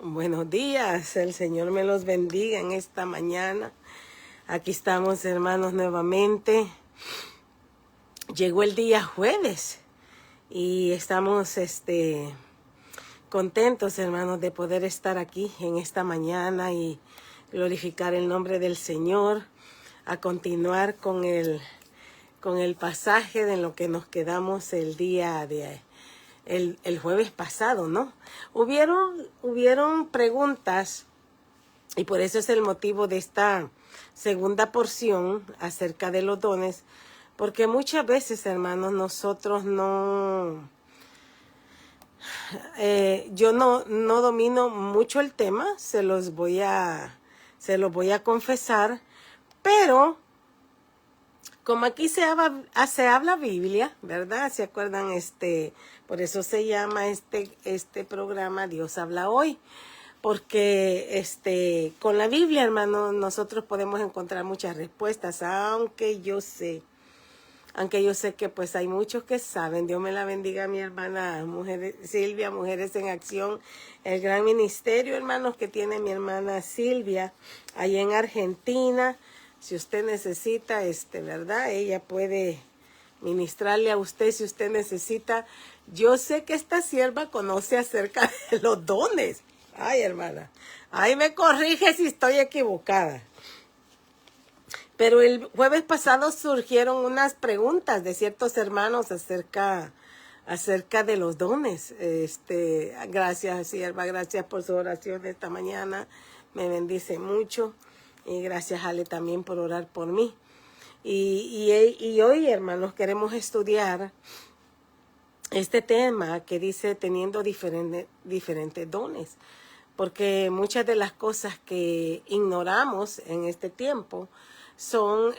Buenos días, el Señor me los bendiga en esta mañana. Aquí estamos, hermanos, nuevamente. Llegó el día jueves y estamos contentos, hermanos, de poder estar aquí en esta mañana y glorificar el nombre del Señor, a continuar con el pasaje de lo que nos quedamos el día de el jueves pasado, ¿no? Hubieron preguntas y por eso es el motivo de esta segunda porción acerca de los dones, porque muchas veces, hermanos, nosotros yo no domino mucho el tema, se los voy a confesar, pero como aquí se habla Biblia, ¿verdad? ¿Se acuerdan? Por eso se llama este programa Dios habla hoy. Porque con la Biblia, hermano, nosotros podemos encontrar muchas respuestas, aunque yo sé que pues hay muchos que saben. Dios me la bendiga, mi hermana Silvia, Mujeres en Acción, el gran ministerio, hermanos, que tiene mi hermana Silvia, ahí en Argentina. Si usted necesita, ¿verdad? Ella puede ministrarle a usted si usted necesita. Yo sé que esta sierva conoce acerca de los dones. Ay, hermana, ahí me corrige si estoy equivocada. Pero el jueves pasado surgieron unas preguntas de ciertos hermanos acerca de los dones. Gracias, sierva, gracias por su oración esta mañana. Me bendice mucho. Y gracias, Ale, también por orar por mí. Y hoy, hermanos, queremos estudiar este tema que dice teniendo diferentes dones. Porque muchas de las cosas que ignoramos en este tiempo son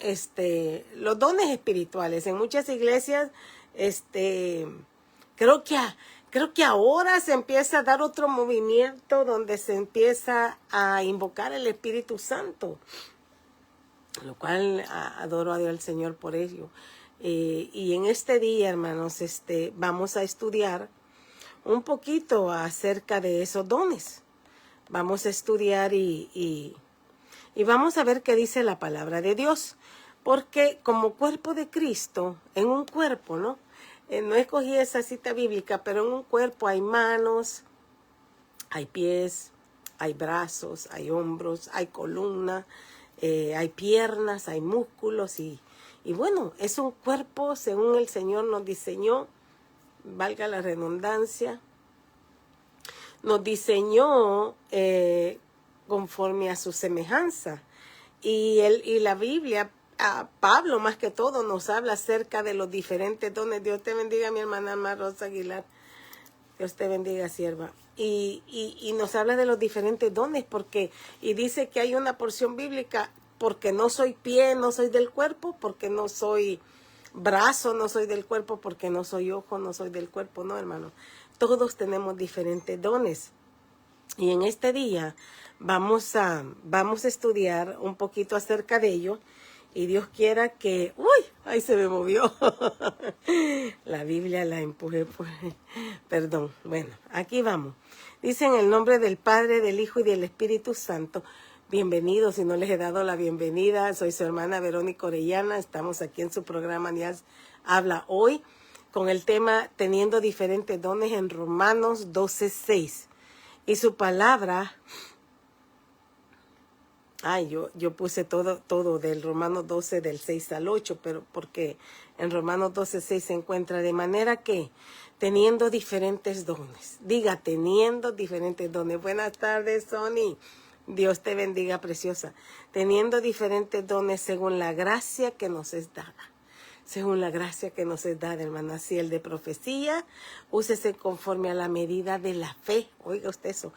los dones espirituales. En muchas iglesias, creo que ahora se empieza a dar otro movimiento donde se empieza a invocar el Espíritu Santo, lo cual adoro a Dios el Señor por ello. Y en este día, hermanos, vamos a estudiar un poquito acerca de esos dones. Vamos a estudiar y vamos a ver qué dice la palabra de Dios. Porque como cuerpo de Cristo, en un cuerpo, ¿no? No escogí esa cita bíblica, pero en un cuerpo hay manos, hay pies, hay brazos, hay hombros, hay columna, hay piernas, hay músculos y bueno, es un cuerpo según el Señor nos diseñó, valga la redundancia, nos diseñó conforme a su semejanza. Y la Biblia, Pablo más que todo, nos habla acerca de los diferentes dones. Dios te bendiga, mi hermana Alma Rosa Aguilar. Dios te bendiga, sierva. Y nos habla de los diferentes dones, y dice que hay una porción bíblica, porque no soy pie, no soy del cuerpo, porque no soy brazo, no soy del cuerpo, porque no soy ojo, no soy del cuerpo, no, hermano. Todos tenemos diferentes dones. Y en este día vamos a estudiar un poquito acerca de ello. Y Dios quiera que... ¡Uy! Ahí se me movió. La Biblia la empujé. Perdón. Bueno, aquí vamos. Dice en el nombre del Padre, del Hijo y del Espíritu Santo. Bienvenidos, si no les he dado la bienvenida. Soy su hermana Verónica Orellana. Estamos aquí en su programa Dios habla hoy con el tema teniendo diferentes dones en Romanos 12:6. Y su palabra... yo puse todo del Romanos 12 del 6 al 8, pero porque en Romanos 12:6 se encuentra de manera que teniendo diferentes dones. Diga, teniendo diferentes dones. Buenas tardes, Sony. Dios te bendiga, preciosa. Teniendo diferentes dones según la gracia que nos es dada. Según la gracia que nos es dada, hermana. Si el de profecía, úsese conforme a la medida de la fe. Oiga usted eso.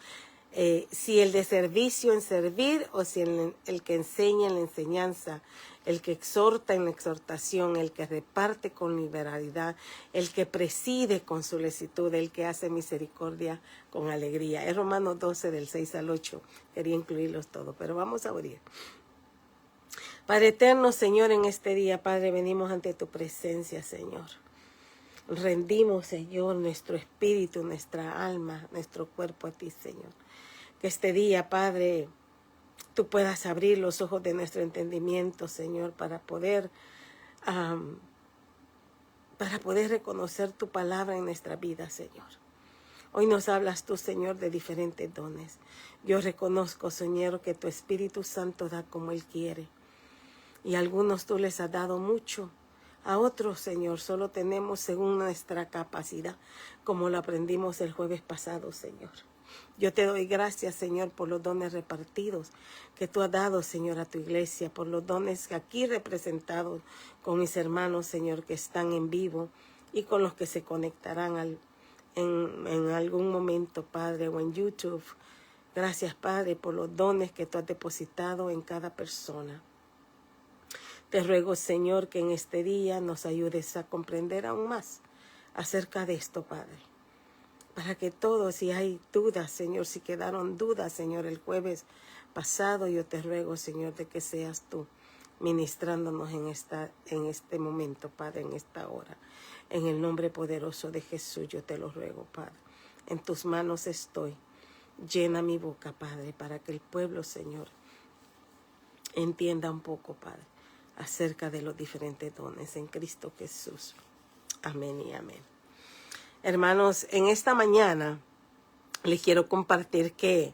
Si el de servicio en servir, o si el que enseña en la enseñanza, el que exhorta en la exhortación, el que reparte con liberalidad, el que preside con solicitud, el que hace misericordia con alegría. Es Romanos 12 del 6 al 8. Quería incluirlos todos, pero vamos a orar. Padre eterno, Señor, en este día, Padre, venimos ante tu presencia, Señor. Rendimos, Señor, nuestro espíritu, nuestra alma, nuestro cuerpo a ti, Señor. Que este día, Padre, tú puedas abrir los ojos de nuestro entendimiento, Señor, para poder reconocer tu palabra en nuestra vida, Señor. Hoy nos hablas tú, Señor, de diferentes dones. Yo reconozco, Señor, que tu Espíritu Santo da como Él quiere. Y a algunos tú les has dado mucho. A otros, Señor, solo tenemos según nuestra capacidad, como lo aprendimos el jueves pasado, Señor. Yo te doy gracias, Señor, por los dones repartidos que tú has dado, Señor, a tu iglesia, por los dones aquí representados con mis hermanos, Señor, que están en vivo y con los que se conectarán en algún momento, Padre, o en YouTube. Gracias, Padre, por los dones que tú has depositado en cada persona. Te ruego, Señor, que en este día nos ayudes a comprender aún más acerca de esto, Padre. Para que todos, si hay dudas, Señor, si quedaron dudas, Señor, el jueves pasado, yo te ruego, Señor, de que seas tú ministrándonos en este momento, Padre, en esta hora. En el nombre poderoso de Jesús, yo te lo ruego, Padre. En tus manos estoy. Llena mi boca, Padre, para que el pueblo, Señor, entienda un poco, Padre, acerca de los diferentes dones en Cristo Jesús. Amén y amén. Hermanos, en esta mañana les quiero compartir que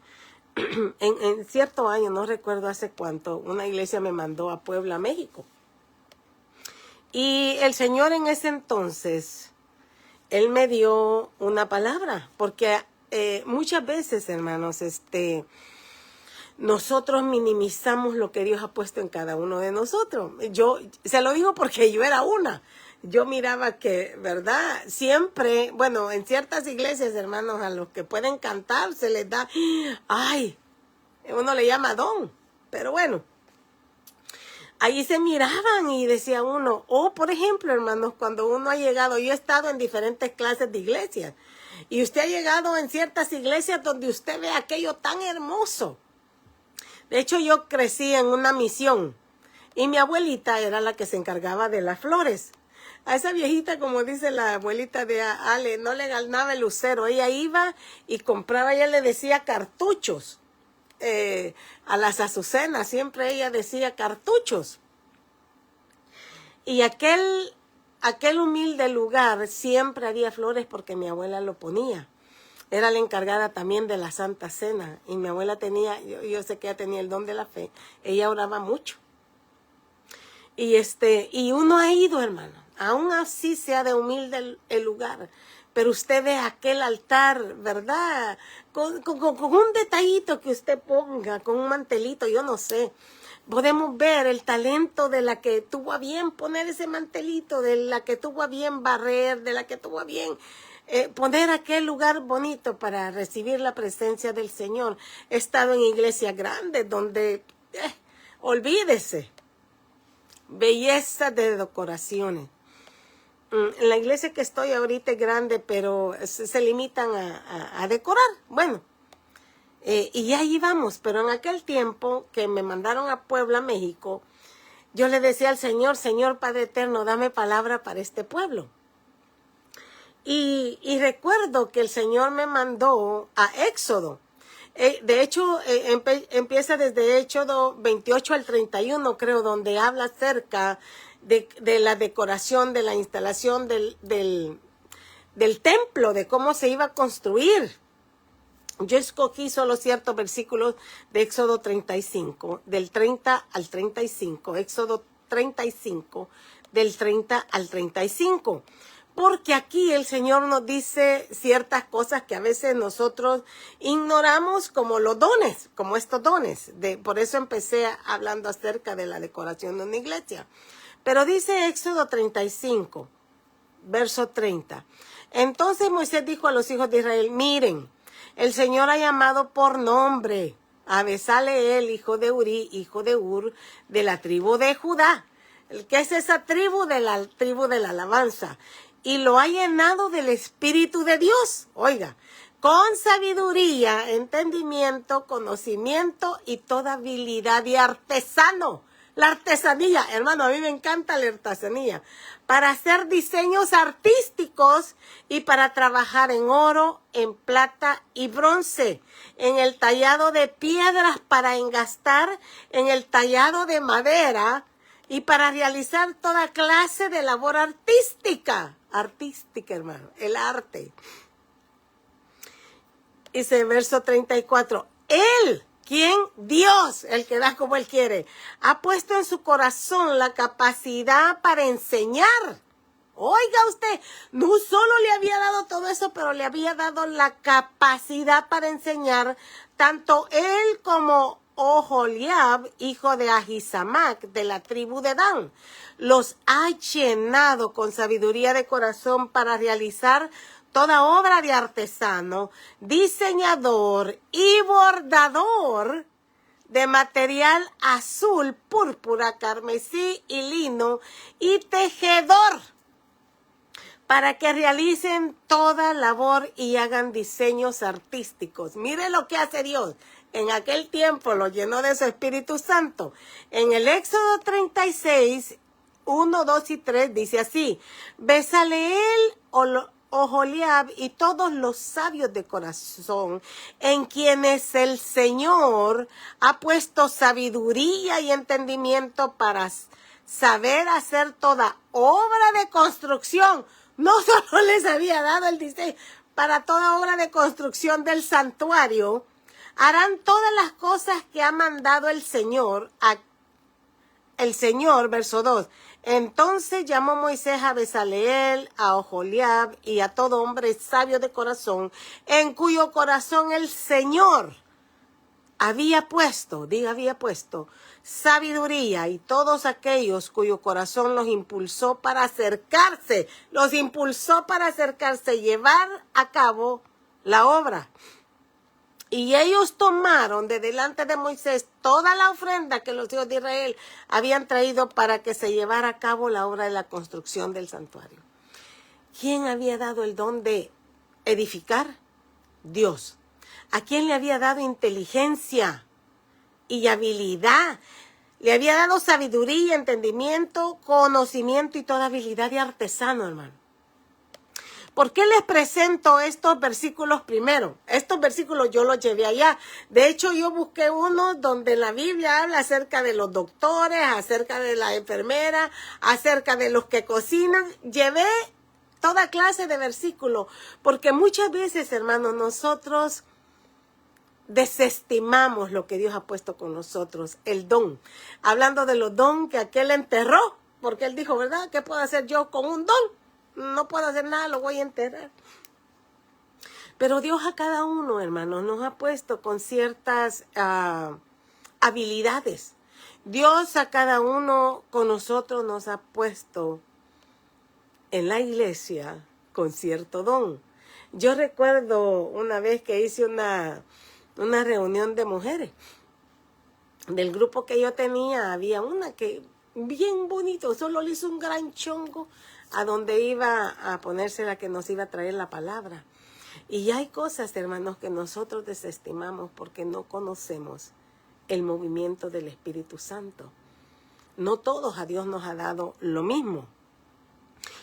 en cierto año, no recuerdo hace cuánto, una iglesia me mandó a Puebla, México. Y el Señor en ese entonces, Él me dio una palabra, porque muchas veces, hermanos, nosotros minimizamos lo que Dios ha puesto en cada uno de nosotros. Yo se lo digo porque yo era una. Yo miraba que, ¿verdad? Siempre, bueno, en ciertas iglesias, hermanos, a los que pueden cantar se les da, ay, uno le llama don, pero bueno. Ahí se miraban y decía uno, por ejemplo, hermanos, cuando uno ha llegado, yo he estado en diferentes clases de iglesias, y usted ha llegado en ciertas iglesias donde usted ve aquello tan hermoso. De hecho, yo crecí en una misión, y mi abuelita era la que se encargaba de las flores. A esa viejita, como dice la abuelita de Ale, no le ganaba el lucero. Ella iba y compraba, ella le decía cartuchos. A las azucenas, siempre ella decía cartuchos. Y aquel humilde lugar siempre había flores porque mi abuela lo ponía. Era la encargada también de la Santa Cena. Y mi abuela tenía, yo sé que ella tenía el don de la fe. Ella oraba mucho. Y uno ha ido, hermano. Aún así sea de humilde el lugar, pero usted ve aquel altar, ¿verdad? Con un detallito que usted ponga, con un mantelito, yo no sé. Podemos ver el talento de la que tuvo a bien poner ese mantelito, de la que tuvo a bien barrer, de la que tuvo a bien poner aquel lugar bonito para recibir la presencia del Señor. He estado en iglesias grandes donde, olvídese, belleza de decoraciones. En la iglesia que estoy ahorita es grande, pero se limitan a decorar. Bueno, y ahí vamos. Pero en aquel tiempo que me mandaron a Puebla, México, yo le decía al Señor, Señor Padre Eterno, dame palabra para este pueblo. Y recuerdo que el Señor me mandó a Éxodo. De hecho, empieza desde Éxodo 28 al 31, creo, donde habla acerca de la decoración, de la instalación del templo, de cómo se iba a construir. Yo escogí solo ciertos versículos de Éxodo 35, del 30 al 35, Éxodo 35, del 30 al 35. Porque aquí el Señor nos dice ciertas cosas que a veces nosotros ignoramos, como los dones, como estos dones. Por eso empecé hablando acerca de la decoración de una iglesia. Pero dice Éxodo 35, verso 30. Entonces Moisés dijo a los hijos de Israel, miren, el Señor ha llamado por nombre a Besaleel, hijo de Uri, hijo de Ur, de la tribu de Judá. ¿Qué es esa tribu? De la tribu de la alabanza. Y lo ha llenado del Espíritu de Dios. Oiga, con sabiduría, entendimiento, conocimiento y toda habilidad de artesano. La artesanía, hermano, a mí me encanta la artesanía. Para hacer diseños artísticos y para trabajar en oro, en plata y bronce, en el tallado de piedras para engastar, en el tallado de madera y para realizar toda clase de labor artística. Artística, hermano, el arte. Dice verso 34, Él, ¿quién? Dios, el que da como Él quiere, ha puesto en su corazón la capacidad para enseñar. Oiga usted, no solo le había dado todo eso, pero le había dado la capacidad para enseñar, tanto él como Oholiab, hijo de Ahisamac, de la tribu de Dan. Los ha llenado con sabiduría de corazón para realizar toda obra de artesano, diseñador y bordador de material azul, púrpura, carmesí y lino, y tejedor, para que realicen toda labor y hagan diseños artísticos. Mire lo que hace Dios. En aquel tiempo lo llenó de su Espíritu Santo. En el Éxodo 36, 1, 2 y 3 dice así: Bezaleel, Oholiab y todos los sabios de corazón, en quienes el Señor ha puesto sabiduría y entendimiento para saber hacer toda obra de construcción. No solo les había dado el diseño para toda obra de construcción del santuario, harán todas las cosas que ha mandado el Señor, verso 2. Entonces llamó Moisés a Bezaleel, a Oholiab y a todo hombre sabio de corazón, en cuyo corazón el Señor había puesto sabiduría, y todos aquellos cuyo corazón los impulsó para acercarse, y llevar a cabo la obra. Y ellos tomaron de delante de Moisés toda la ofrenda que los hijos de Israel habían traído para que se llevara a cabo la obra de la construcción del santuario. ¿Quién había dado el don de edificar? Dios. ¿A quién le había dado inteligencia y habilidad? Le había dado sabiduría, entendimiento, conocimiento y toda habilidad de artesano, hermano. ¿Por qué les presento estos versículos primero? Estos versículos yo los llevé allá. De hecho, yo busqué uno donde la Biblia habla acerca de los doctores, acerca de la enfermera, acerca de los que cocinan. Llevé toda clase de versículos, porque muchas veces, hermanos, nosotros desestimamos lo que Dios ha puesto con nosotros, el don. Hablando de los dones que aquel enterró, porque él dijo, ¿verdad? ¿Qué puedo hacer yo con un don? No puedo hacer nada, lo voy a enterrar. Pero Dios a cada uno, hermanos, nos ha puesto con ciertas habilidades. Dios a cada uno con nosotros nos ha puesto en la iglesia con cierto don. Yo recuerdo una vez que hice una reunión de mujeres. Del grupo que yo tenía, había una que bien bonito, solo le hizo un gran chongo a donde iba a ponerse la que nos iba a traer la palabra. Y hay cosas, hermanos, que nosotros desestimamos porque no conocemos el movimiento del Espíritu Santo. No todos a Dios nos ha dado lo mismo.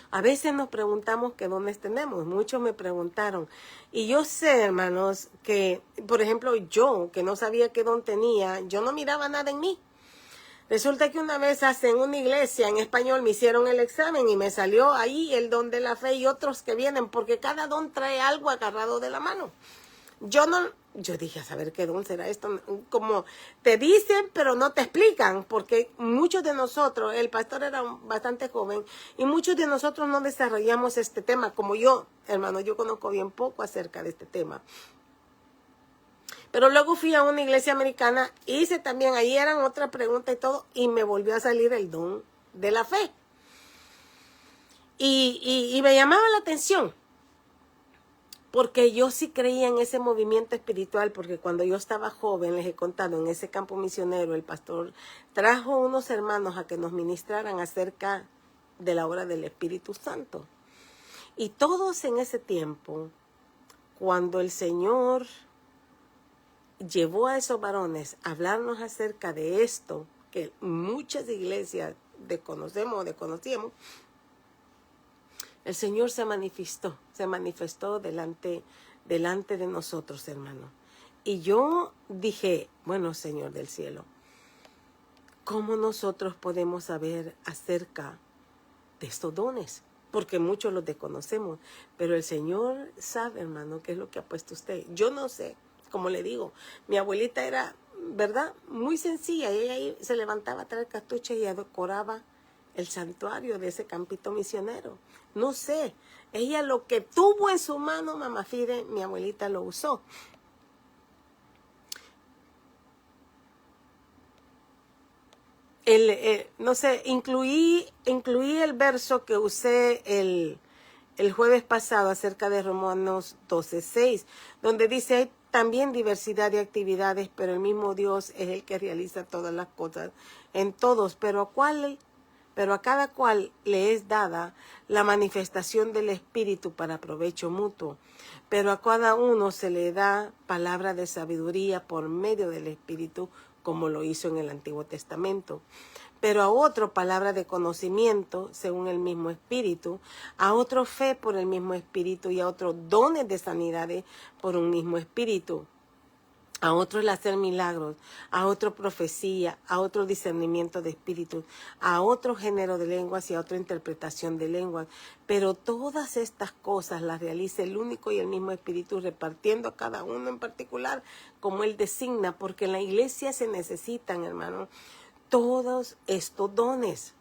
A veces nos preguntamos qué dones tenemos. Muchos me preguntaron. Y yo sé, hermanos, que, por ejemplo, yo, que no sabía qué don tenía, yo no miraba nada en mí. Resulta que una vez en una iglesia en español me hicieron el examen y me salió ahí el don de la fe y otros que vienen, porque cada don trae algo agarrado de la mano. Yo dije, a saber qué don será esto, como te dicen, pero no te explican, porque muchos de nosotros, el pastor era bastante joven, y muchos de nosotros no desarrollamos este tema, como yo, hermano, yo conozco bien poco acerca de este tema. Pero luego fui a una iglesia americana, hice también, ahí eran otra pregunta y todo, y me volvió a salir el don de la fe. Y me llamaba la atención, porque yo sí creía en ese movimiento espiritual, porque cuando yo estaba joven, les he contado, en ese campo misionero, el pastor trajo unos hermanos a que nos ministraran acerca de la obra del Espíritu Santo. Y todos en ese tiempo, cuando el Señor llevó a esos varones a hablarnos acerca de esto, que muchas iglesias desconocíamos, el Señor se manifestó delante de nosotros, hermano. Y yo dije, bueno, Señor del cielo, ¿cómo nosotros podemos saber acerca de estos dones? Porque muchos los desconocemos, pero el Señor sabe, hermano, qué es lo que ha puesto usted. Yo no sé, como le digo, mi abuelita era, ¿verdad?, muy sencilla. Ella ahí se levantaba a traer cartuchos y decoraba el santuario de ese campito misionero. No sé, ella lo que tuvo en su mano, mamá Fide, mi abuelita lo usó. No sé, incluí el verso que usé el jueves pasado acerca de Romanos 12:6, donde dice, hay también diversidad de actividades, pero el mismo Dios es el que realiza todas las cosas en todos, pero a cada cual le es dada la manifestación del Espíritu para provecho mutuo, pero a cada uno se le da palabra de sabiduría por medio del Espíritu, como lo hizo en el Antiguo Testamento. Pero a otro palabra de conocimiento, según el mismo Espíritu, a otro fe por el mismo Espíritu y a otro dones de sanidades por un mismo Espíritu. A otro el hacer milagros, a otro profecía, a otro discernimiento de espíritus, a otro género de lenguas y a otra interpretación de lenguas. Pero todas estas cosas las realiza el único y el mismo Espíritu, repartiendo a cada uno en particular como Él designa, porque en la iglesia se necesitan, hermano, todos estos dones.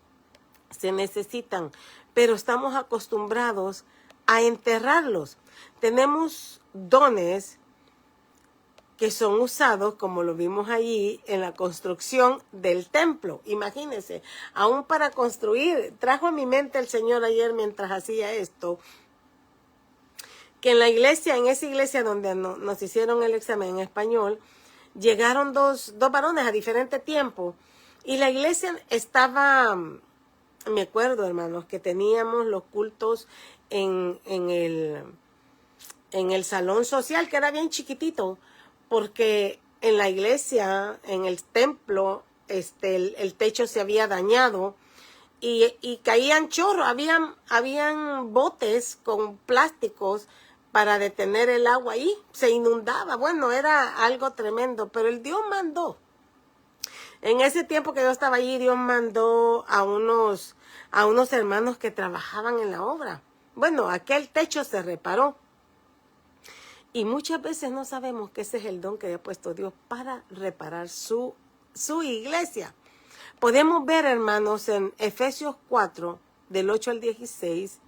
Se necesitan, pero estamos acostumbrados a enterrarlos. Tenemos dones que son usados, como lo vimos allí, en la construcción del templo. Imagínense, aún para construir, trajo a mi mente el Señor ayer mientras hacía esto, que en esa iglesia donde nos hicieron el examen en español, llegaron dos varones a diferente tiempo, y la iglesia estaba, me acuerdo, hermanos, que teníamos los cultos en el salón social, que era bien chiquitito, porque en la iglesia, en el templo, el techo se había dañado y caían chorros, habían botes con plásticos para detener el agua ahí, se inundaba. Bueno, era algo tremendo, pero el Dios mandó. En ese tiempo que yo estaba allí, Dios mandó a unos hermanos que trabajaban en la obra. Bueno, aquel techo se reparó. Y muchas veces no sabemos que ese es el don que ha puesto Dios para reparar su iglesia. Podemos ver, hermanos, en Efesios 4, del 8 al 16,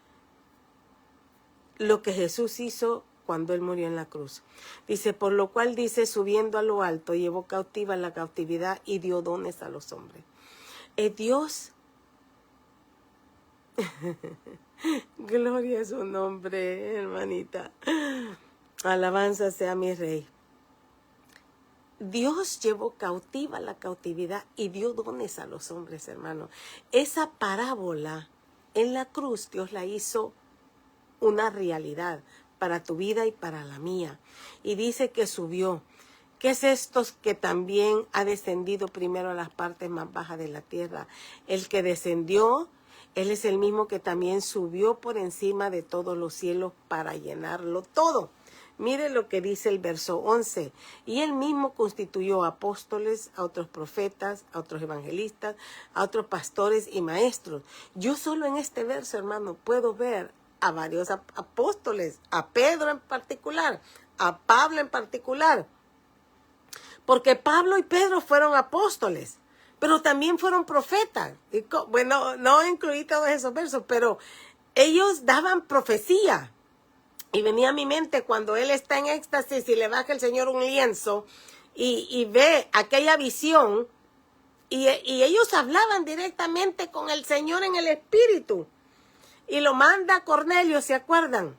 lo que Jesús hizo cuando Él murió en la cruz. Dice, por lo cual dice, subiendo a lo alto, llevó cautiva la cautividad y dio dones a los hombres. Dios, gloria a su nombre, hermanita. Alabanza sea mi Rey. Dios llevó cautiva la cautividad y dio dones a los hombres, hermano. Esa parábola en la cruz, Dios la hizo una realidad para tu vida y para la mía. Y dice que subió. ¿Qué es esto que también ha descendido primero a las partes más bajas de la tierra? El que descendió, Él es el mismo que también subió por encima de todos los cielos para llenarlo todo. Mire lo que dice el verso 11. Y Él mismo constituyó apóstoles, a otros profetas, a otros evangelistas, a otros pastores y maestros. Yo solo en este verso, hermano, puedo ver a varios apóstoles, a Pedro en particular, a Pablo en particular. Porque Pablo y Pedro fueron apóstoles, pero también fueron profetas. Bueno, no incluí todos esos versos, pero ellos daban profecía. Y venía a mi mente cuando él está en éxtasis y le baja el Señor un lienzo y ve aquella visión y ellos hablaban directamente con el Señor en el Espíritu. Y lo manda a Cornelio, ¿se acuerdan?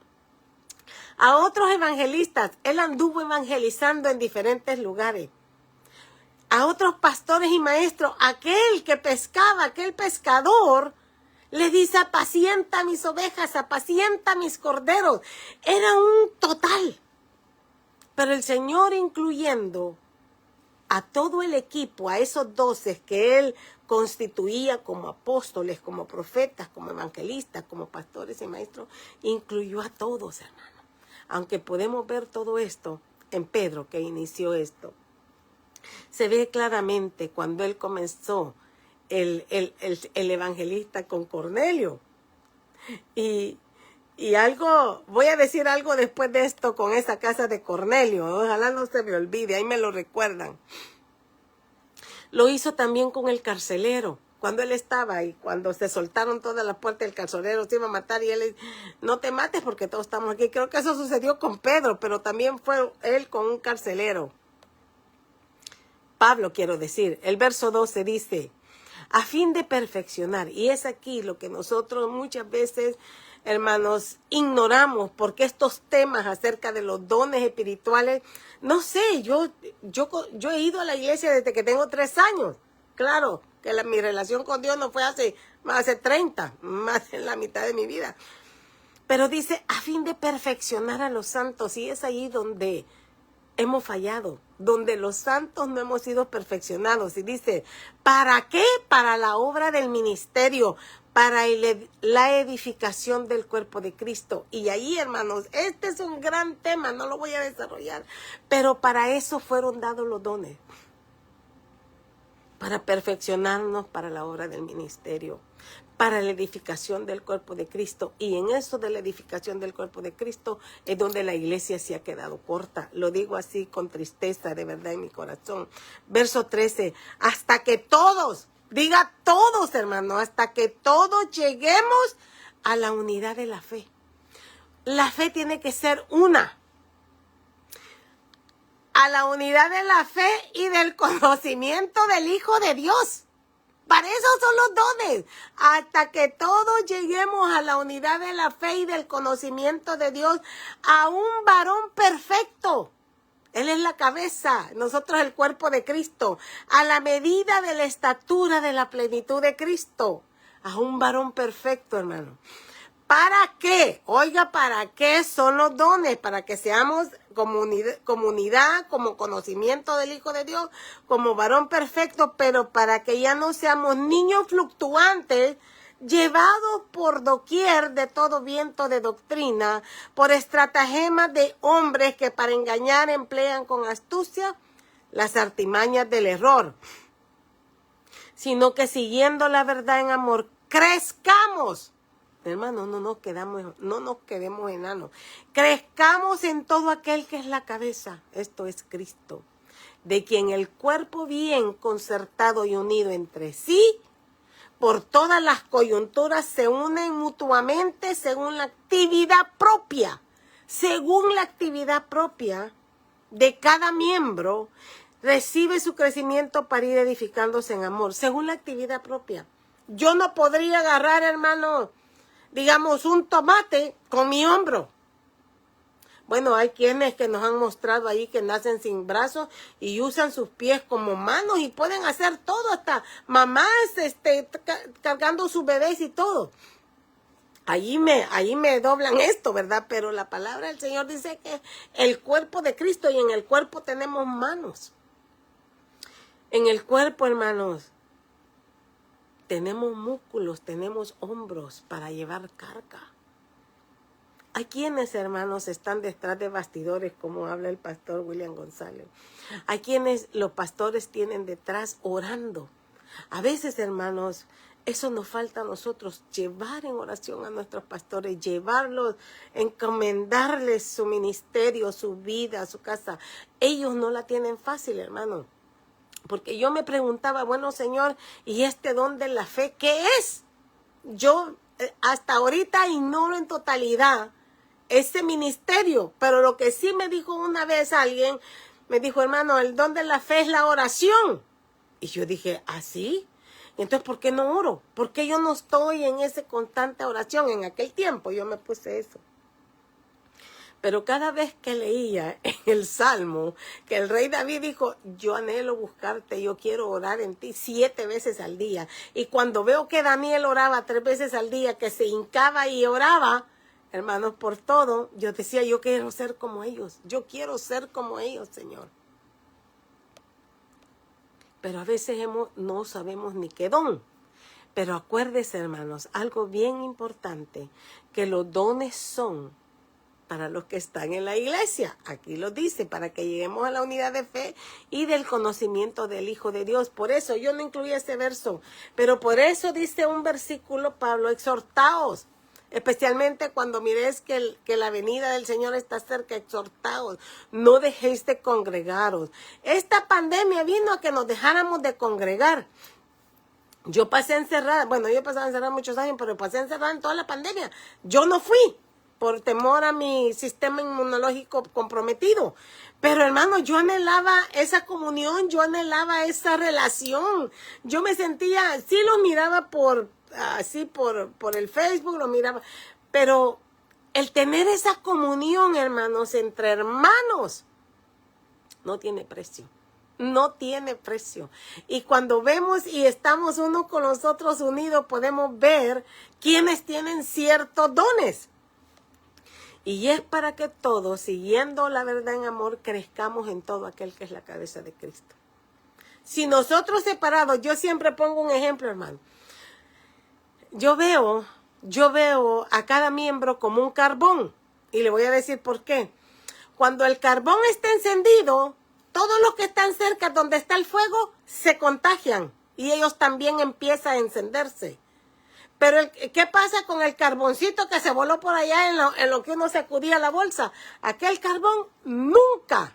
A otros evangelistas, él anduvo evangelizando en diferentes lugares. A otros pastores y maestros, aquel que pescaba, aquel pescador, le dice, apacienta mis ovejas, apacienta mis corderos. Era un total. Pero el Señor incluyendo a todo el equipo, a esos 12 que él constituía como apóstoles, como profetas, como evangelistas, como pastores y maestros, incluyó a todos, hermano. Aunque podemos ver todo esto en Pedro, que inició esto. Se ve claramente cuando él comenzó el evangelista con Cornelio. Y algo, voy a decir algo después de esto con esa casa de Cornelio. Ojalá no se me olvide, ahí me lo recuerdan. Lo hizo también con el carcelero. Cuando él estaba ahí, cuando se soltaron todas las puertas del carcelero, se iba a matar y él, no te mates porque todos estamos aquí. Creo que eso sucedió con Pedro, pero también fue él con un carcelero. Pablo, quiero decir, el verso 12 dice, a fin de perfeccionar. Y es aquí lo que nosotros muchas veces, hermanos, ignoramos, porque estos temas acerca de los dones espirituales, no sé, yo he ido a la iglesia desde que tengo 3 años. Claro, que mi relación con Dios no fue hace 30, más en la mitad de mi vida. Pero dice, a fin de perfeccionar a los santos, y es ahí donde hemos fallado, donde los santos no hemos sido perfeccionados. Y dice, ¿para qué? Para la obra del ministerio, para la edificación del cuerpo de Cristo. Y ahí, hermanos, este es un gran tema, no lo voy a desarrollar, pero para eso fueron dados los dones, para perfeccionarnos para la obra del ministerio, para la edificación del cuerpo de Cristo. Y en eso de la edificación del cuerpo de Cristo es donde la iglesia se ha quedado corta. Lo digo así con tristeza, de verdad, en mi corazón. Verso 13, hasta que todos, diga todos, hermano, hasta que todos lleguemos a la unidad de la fe. La fe tiene que ser una. A la unidad de la fe y del conocimiento del Hijo de Dios. Para eso son los dones, hasta que todos lleguemos a la unidad de la fe y del conocimiento de Dios, a un varón perfecto. Él es la cabeza, nosotros el cuerpo de Cristo, a la medida de la estatura de la plenitud de Cristo, a un varón perfecto, hermano. ¿Para qué? Oiga, ¿para qué son los dones? Para que seamos comunidad, como conocimiento del Hijo de Dios, como varón perfecto, pero para que ya no seamos niños fluctuantes, llevados por doquier de todo viento de doctrina, por estratagemas de hombres que para engañar emplean con astucia las artimañas del error, sino que siguiendo la verdad en amor, crezcamos. Hermano, no nos quedemos enanos. Crezcamos en todo aquel que es la cabeza, esto es Cristo, de quien el cuerpo bien concertado y unido entre sí, por todas las coyunturas se unen mutuamente según la actividad propia de cada miembro, recibe su crecimiento para ir edificándose en amor, según la actividad propia. Yo no podría agarrar, hermano, digamos, un tomate con mi hombro. Bueno, hay quienes que nos han mostrado ahí que nacen sin brazos y usan sus pies como manos y pueden hacer todo, hasta mamás cargando sus bebés y todo. Ahí me doblan esto, ¿verdad? Pero la palabra del Señor dice que el cuerpo de Cristo, y en el cuerpo tenemos manos. En el cuerpo, hermanos, tenemos músculos, tenemos hombros para llevar carga. Hay quienes, hermanos, están detrás de bastidores, como habla el pastor William González. Hay quienes los pastores tienen detrás orando. A veces, hermanos, eso nos falta a nosotros, llevar en oración a nuestros pastores, llevarlos, encomendarles su ministerio, su vida, su casa. Ellos no la tienen fácil, hermano. Porque yo me preguntaba, bueno, Señor, ¿y este don de la fe qué es? Yo hasta ahorita ignoro en totalidad ese ministerio, pero lo que sí me dijo una vez alguien, me dijo, hermano, el don de la fe es la oración. Y yo dije, ¿ah, sí? Entonces, ¿por qué no oro? ¿Por qué yo no estoy en esa constante oración? En aquel tiempo yo me puse eso. Pero cada vez que leía en el Salmo que el rey David dijo, yo anhelo buscarte, yo quiero orar en ti 7 veces al día. Y cuando veo que Daniel oraba 3 veces al día, que se hincaba y oraba, hermanos, por todo, yo decía, yo quiero ser como ellos. Yo quiero ser como ellos, Señor. pero a veces no sabemos ni qué don. Pero acuérdense, hermanos, algo bien importante, que los dones son para los que están en la iglesia. Aquí lo dice, para que lleguemos a la unidad de fe y del conocimiento del Hijo de Dios. Por eso yo no incluí ese verso, pero por eso dice un versículo, Pablo, exhortaos, especialmente cuando miréis que la venida del Señor está cerca, exhortaos, no dejéis de congregaros. Esta pandemia vino a que nos dejáramos de congregar. Yo pasé encerrada, bueno, yo he pasado encerrada muchos años, pero pasé encerrada en toda la pandemia. Yo no fui por temor a mi sistema inmunológico comprometido. Pero hermano, yo anhelaba esa comunión, yo anhelaba esa relación. Yo me sentía, sí lo miraba por el Facebook, lo miraba, pero el tener esa comunión, hermanos, entre hermanos, no tiene precio. No tiene precio. Y cuando vemos y estamos uno con los otros unidos, podemos ver quiénes tienen ciertos dones. Y es para que todos, siguiendo la verdad en amor, crezcamos en todo aquel que es la cabeza de Cristo. Si nosotros separados, yo siempre pongo un ejemplo, hermano. Yo veo a cada miembro como un carbón. Y le voy a decir por qué. Cuando el carbón está encendido, todos los que están cerca donde está el fuego se contagian. Y ellos también empiezan a encenderse. Pero ¿qué pasa con el carboncito que se voló por allá en lo que uno sacudía la bolsa? Aquel carbón nunca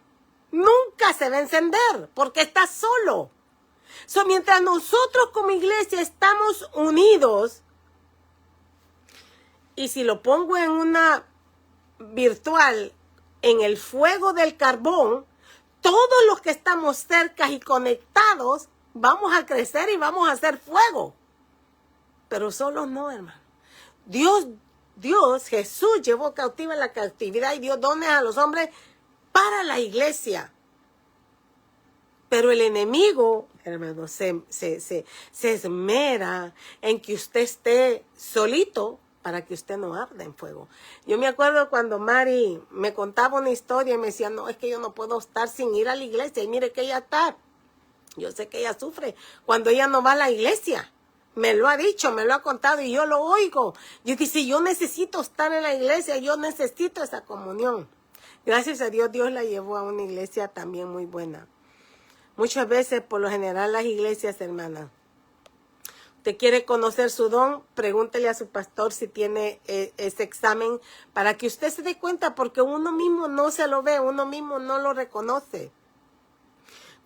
se va a encender porque está solo. Mientras nosotros como iglesia estamos unidos, y si lo pongo en una virtual, en el fuego del carbón, todos los que estamos cerca y conectados vamos a crecer y vamos a hacer fuego. Pero solos no, hermano. Jesús llevó cautiva la cautividad y dio dones a los hombres para la iglesia. Pero el enemigo, hermano, se esmera en que usted esté solito para que usted no arda en fuego. Yo me acuerdo cuando Mari me contaba una historia y me decía, no, es que yo no puedo estar sin ir a la iglesia. Y mire que ella está. Yo sé que ella sufre cuando ella no va a la iglesia. Me lo ha dicho, me lo ha contado y yo lo oigo. Yo dice, yo necesito estar en la iglesia, yo necesito esa comunión. Gracias a Dios, Dios la llevó a una iglesia también muy buena. Muchas veces, por lo general, las iglesias, hermanas, usted quiere conocer su don, pregúntele a su pastor si tiene ese examen para que usted se dé cuenta, porque uno mismo no se lo ve, uno mismo no lo reconoce.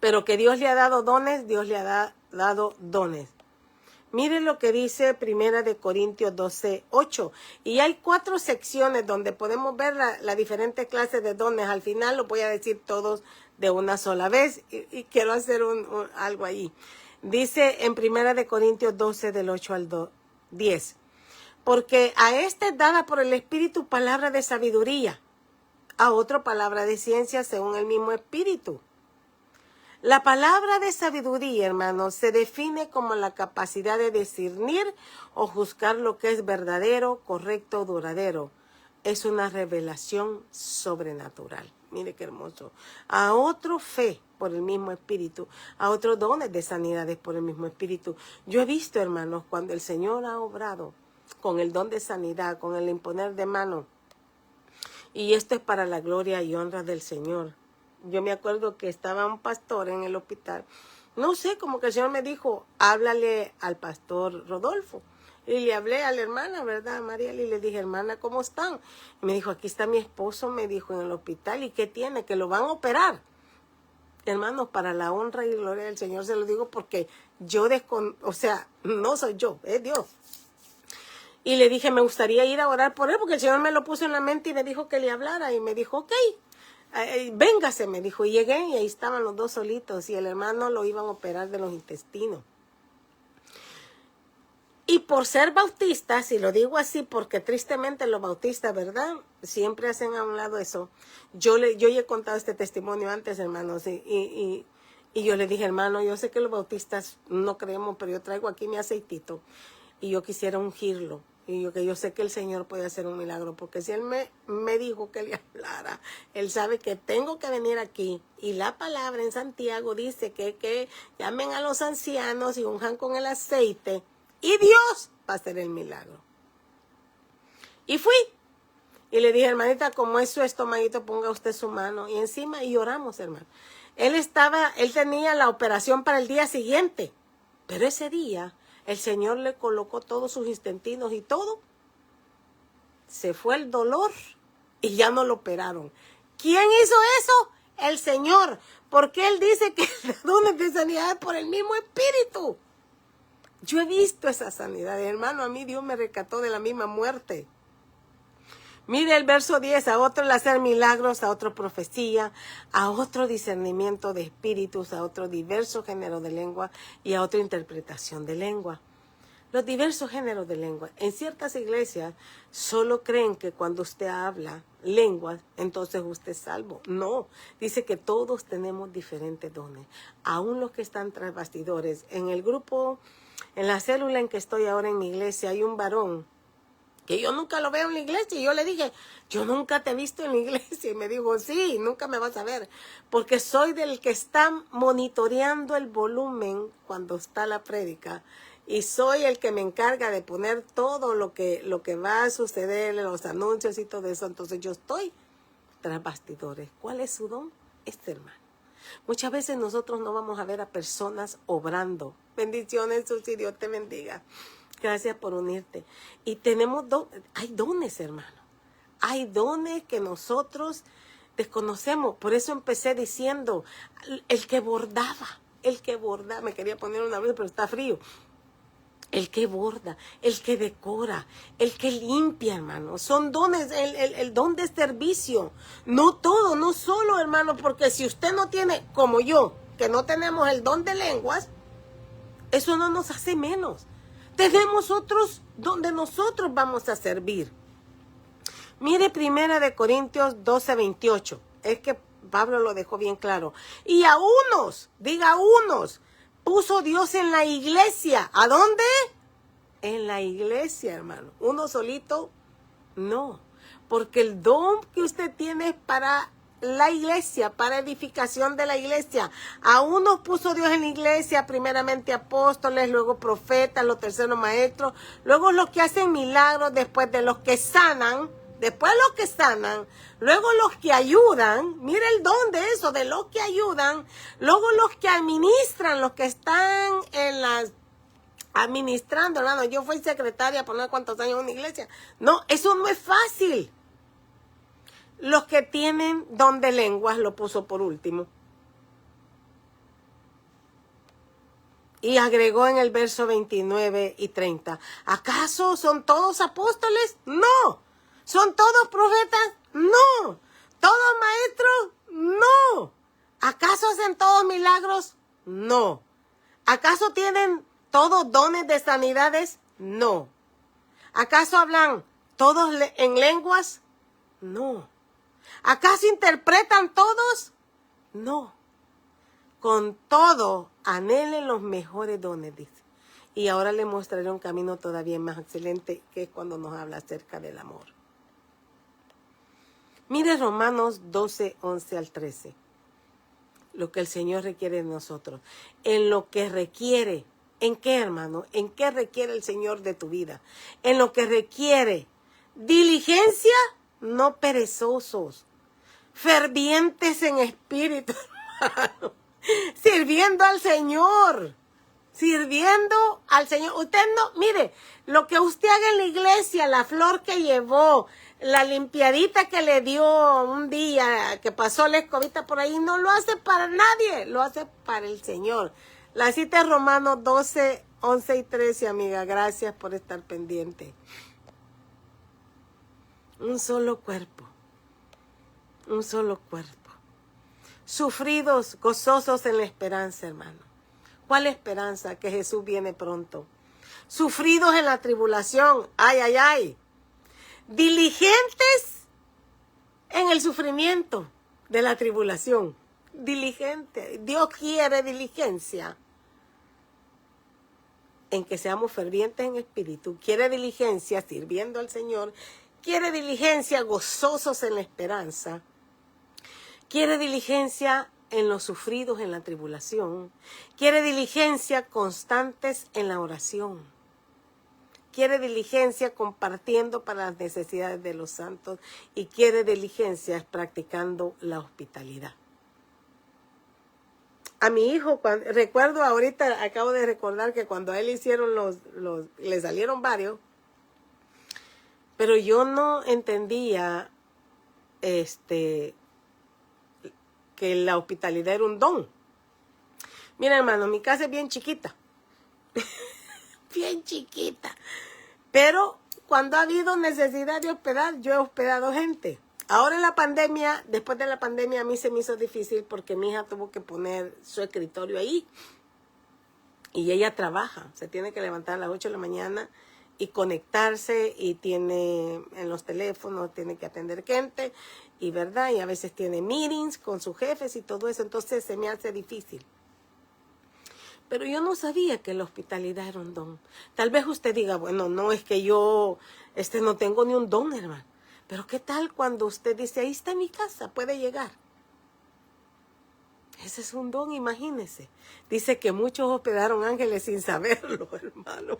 Pero que Dios le ha dado dones, Dios le ha dado dones. Miren lo que dice Primera de Corintios 12:8. Y hay 4 secciones donde podemos ver la diferente clase de dones. Al final lo voy a decir todos de una sola vez y quiero hacer algo ahí. Dice en Primera de Corintios 12 del 8 al 10. Porque a este es dada por el Espíritu palabra de sabiduría, a otro palabra de ciencia según el mismo Espíritu. La palabra de sabiduría, hermanos, se define como la capacidad de discernir o juzgar lo que es verdadero, correcto o duradero. Es una revelación sobrenatural. Mire qué hermoso. A otro fe por el mismo Espíritu, a otros dones de sanidades por el mismo Espíritu. Yo he visto, hermanos, cuando el Señor ha obrado con el don de sanidad, con el imponer de mano, y esto es para la gloria y honra del Señor. Yo me acuerdo que estaba un pastor en el hospital. No sé, como que el Señor me dijo, háblale al pastor Rodolfo. Y le hablé a la hermana, ¿verdad, María? Y le dije, hermana, ¿cómo están? Y me dijo, aquí está mi esposo, me dijo, en el hospital. ¿Y qué tiene? Que lo van a operar. Hermanos, para la honra y gloria del Señor se lo digo porque yo no soy yo, es Dios. Y le dije, me gustaría ir a orar por él porque el Señor me lo puso en la mente y me dijo que le hablara. Y me dijo, ok. Véngase, me dijo, y llegué y ahí estaban los dos solitos y el hermano lo iban a operar de los intestinos. Y por ser bautistas, y lo digo así porque tristemente los bautistas, ¿verdad? Siempre hacen a un lado eso. Yo ya he contado este testimonio antes, hermanos, y yo le dije, hermano, yo sé que los bautistas no creemos, pero yo traigo aquí mi aceitito y yo quisiera ungirlo. Y yo que yo sé que el Señor puede hacer un milagro, porque si Él me dijo que le hablara, Él sabe que tengo que venir aquí. Y la palabra en Santiago dice que llamen a los ancianos y unjan con el aceite. Y Dios va a hacer el milagro. Y fui. Y le dije, hermanita, como es su estomaguito, ponga usted su mano. Y encima, y oramos, hermano. Él tenía la operación para el día siguiente. Pero ese día, el Señor le colocó todos sus intestinos y todo. Se fue el dolor y ya no lo operaron. ¿Quién hizo eso? El Señor. Porque Él dice que el don de sanidad es por el mismo Espíritu. Yo he visto esa sanidad, hermano. A mí Dios me rescató de la misma muerte. Mire el verso 10, a otro el hacer milagros, a otro profecía, a otro discernimiento de espíritus, a otro diverso género de lengua y a otra interpretación de lengua. Los diversos géneros de lengua. En ciertas iglesias solo creen que cuando usted habla lenguas, entonces usted es salvo. No, dice que todos tenemos diferentes dones. Aún los que están tras bastidores. En el grupo, en la célula en que estoy ahora en mi iglesia, hay un varón que yo nunca lo veo en la iglesia. Y yo le dije, yo nunca te he visto en la iglesia. Y me dijo, sí, nunca me vas a ver. Porque soy del que está monitoreando el volumen cuando está la prédica. Y soy el que me encarga de poner todo lo que va a suceder, los anuncios y todo eso. Entonces yo estoy tras bastidores. ¿Cuál es su don? Este hermano. Muchas veces nosotros no vamos a ver a personas obrando. Bendiciones, Susi, Dios te bendiga. Gracias por unirte. Y hay dones, hermano. Hay dones que nosotros desconocemos. Por eso empecé diciendo, el que bordaba, me quería poner una blusa, pero está frío. El que borda, el que decora, el que limpia, hermano. Son dones, el don de servicio. No todo, no solo, hermano, porque si usted no tiene, como yo, que no tenemos el don de lenguas, eso no nos hace menos. Tenemos otros donde nosotros vamos a servir. Mire 1 Corintios 12:28. Es que Pablo lo dejó bien claro. Y a unos, diga unos, puso Dios en la iglesia. ¿A dónde? En la iglesia, hermano. Uno solito, no. Porque el don que usted tiene es para la iglesia, para edificación de la iglesia. A unos puso Dios en la iglesia, primeramente apóstoles, luego profetas, los terceros maestros, luego los que hacen milagros, después de los que sanan, luego los que ayudan, mire el don de eso, de los que ayudan, luego los que administran, los que están administrando, hermano. Yo fui secretaria por no sé cuántos años en una iglesia. No, eso no es fácil. Los que tienen don de lenguas lo puso por último. Y agregó en el verso 29 y 30. ¿Acaso son todos apóstoles? No. ¿Son todos profetas? No. ¿Todos maestros? No. ¿Acaso hacen todos milagros? No. ¿Acaso tienen todos dones de sanidades? No. ¿Acaso hablan todos en lenguas? No. ¿Acaso interpretan todos? No. Con todo, anhelen los mejores dones, dice. Y ahora le mostraré un camino todavía más excelente, que es cuando nos habla acerca del amor. Mire Romanos 12:11 al 13. Lo que el Señor requiere de nosotros. En lo que requiere. ¿En qué, hermano? ¿En qué requiere el Señor de tu vida? En lo que requiere diligencia, no perezosos, fervientes en espíritu, hermano, sirviendo al Señor. Usted no, mire, lo que usted haga en la iglesia, la flor que llevó, la limpiadita que le dio un día, que pasó la escobita por ahí, no lo hace para nadie, lo hace para el Señor. La cita es Romanos 12:11 y 13, amiga. Gracias por estar pendiente. Un solo cuerpo. Un solo cuerpo. Sufridos, gozosos en la esperanza, hermano. ¿Cuál esperanza? Que Jesús viene pronto. Sufridos en la tribulación. Ay, ay, ay. Diligentes en el sufrimiento de la tribulación. Diligente. Dios quiere diligencia. en que seamos fervientes en espíritu, quiere diligencia sirviendo al Señor, quiere diligencia gozosos en la esperanza, quiere diligencia en los sufridos en la tribulación, quiere diligencia constantes en la oración, quiere diligencia compartiendo para las necesidades de los santos y quiere diligencia practicando la hospitalidad. A mi hijo, recuerdo ahorita, acabo de recordar que cuando a él hicieron le salieron varios, pero yo no entendía que la hospitalidad era un don. Mira, hermano, mi casa es bien chiquita, bien chiquita, pero cuando ha habido necesidad de hospedar, yo he hospedado gente. Ahora en la pandemia, después de la pandemia, a mí se me hizo difícil porque mi hija tuvo que poner su escritorio ahí. Y ella trabaja, se tiene que levantar a las 8 de la mañana y conectarse y tiene en los teléfonos, tiene que atender gente y verdad, y a veces tiene meetings con sus jefes y todo eso, entonces se me hace difícil. Pero yo no sabía que la hospitalidad era un don. Tal vez usted diga, bueno, no, es que yo no tengo ni un don, hermano. Pero ¿qué tal cuando usted dice, ahí está mi casa, puede llegar? Ese es un don, imagínese. Dice que muchos hospedaron ángeles sin saberlo, hermano.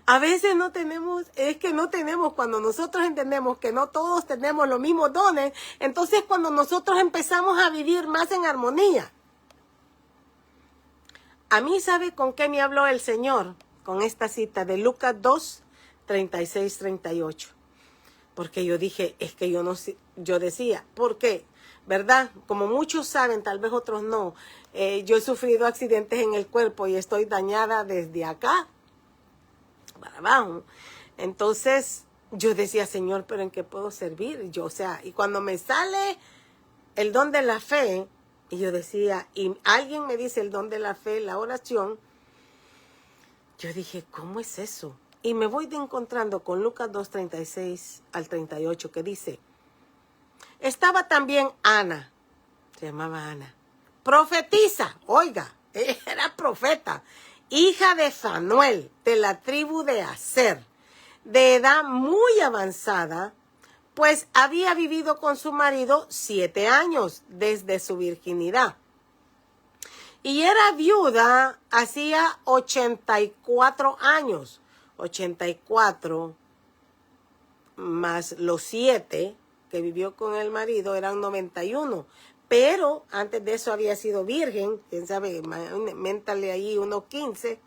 A veces no tenemos, cuando nosotros entendemos que no todos tenemos los mismos dones, entonces cuando nosotros empezamos a vivir más en armonía. A mí, ¿sabe con qué me habló el Señor? Con esta cita de Lucas 2, 36, 38. Porque yo dije, es que yo decía, ¿por qué? ¿Verdad? Como muchos saben, tal vez otros no, yo he sufrido accidentes en el cuerpo y estoy dañada desde acá para abajo. Entonces, yo decía, Señor, ¿pero en qué puedo servir? Y cuando me sale el don de la fe, y yo decía, y alguien me dice el don de la fe, la oración, yo dije, ¿cómo es eso? Y me voy encontrando con Lucas 2, 36 al 38, que dice, estaba también Ana, se llamaba Ana, profetisa, oiga, era profeta, hija de Fanuel, de la tribu de Aser, de edad muy avanzada, pues había vivido con su marido 7 años desde su virginidad. Y era viuda hacía 84 años. 84 más los 7 que vivió con el marido eran 91. Pero antes de eso había sido virgen, quién sabe, méntale ahí unos 15.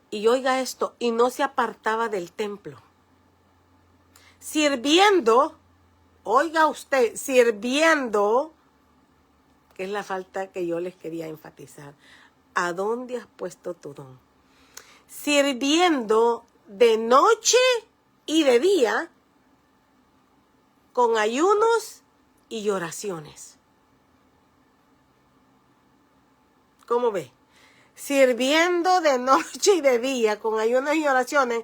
Y oiga esto, y no se apartaba del templo. Sirviendo, oiga usted, sirviendo, que es la falta que yo les quería enfatizar. ¿A dónde has puesto tu don? Sirviendo de noche y de día con ayunos y oraciones. ¿Cómo ve? Sirviendo de noche y de día con ayunos y oraciones.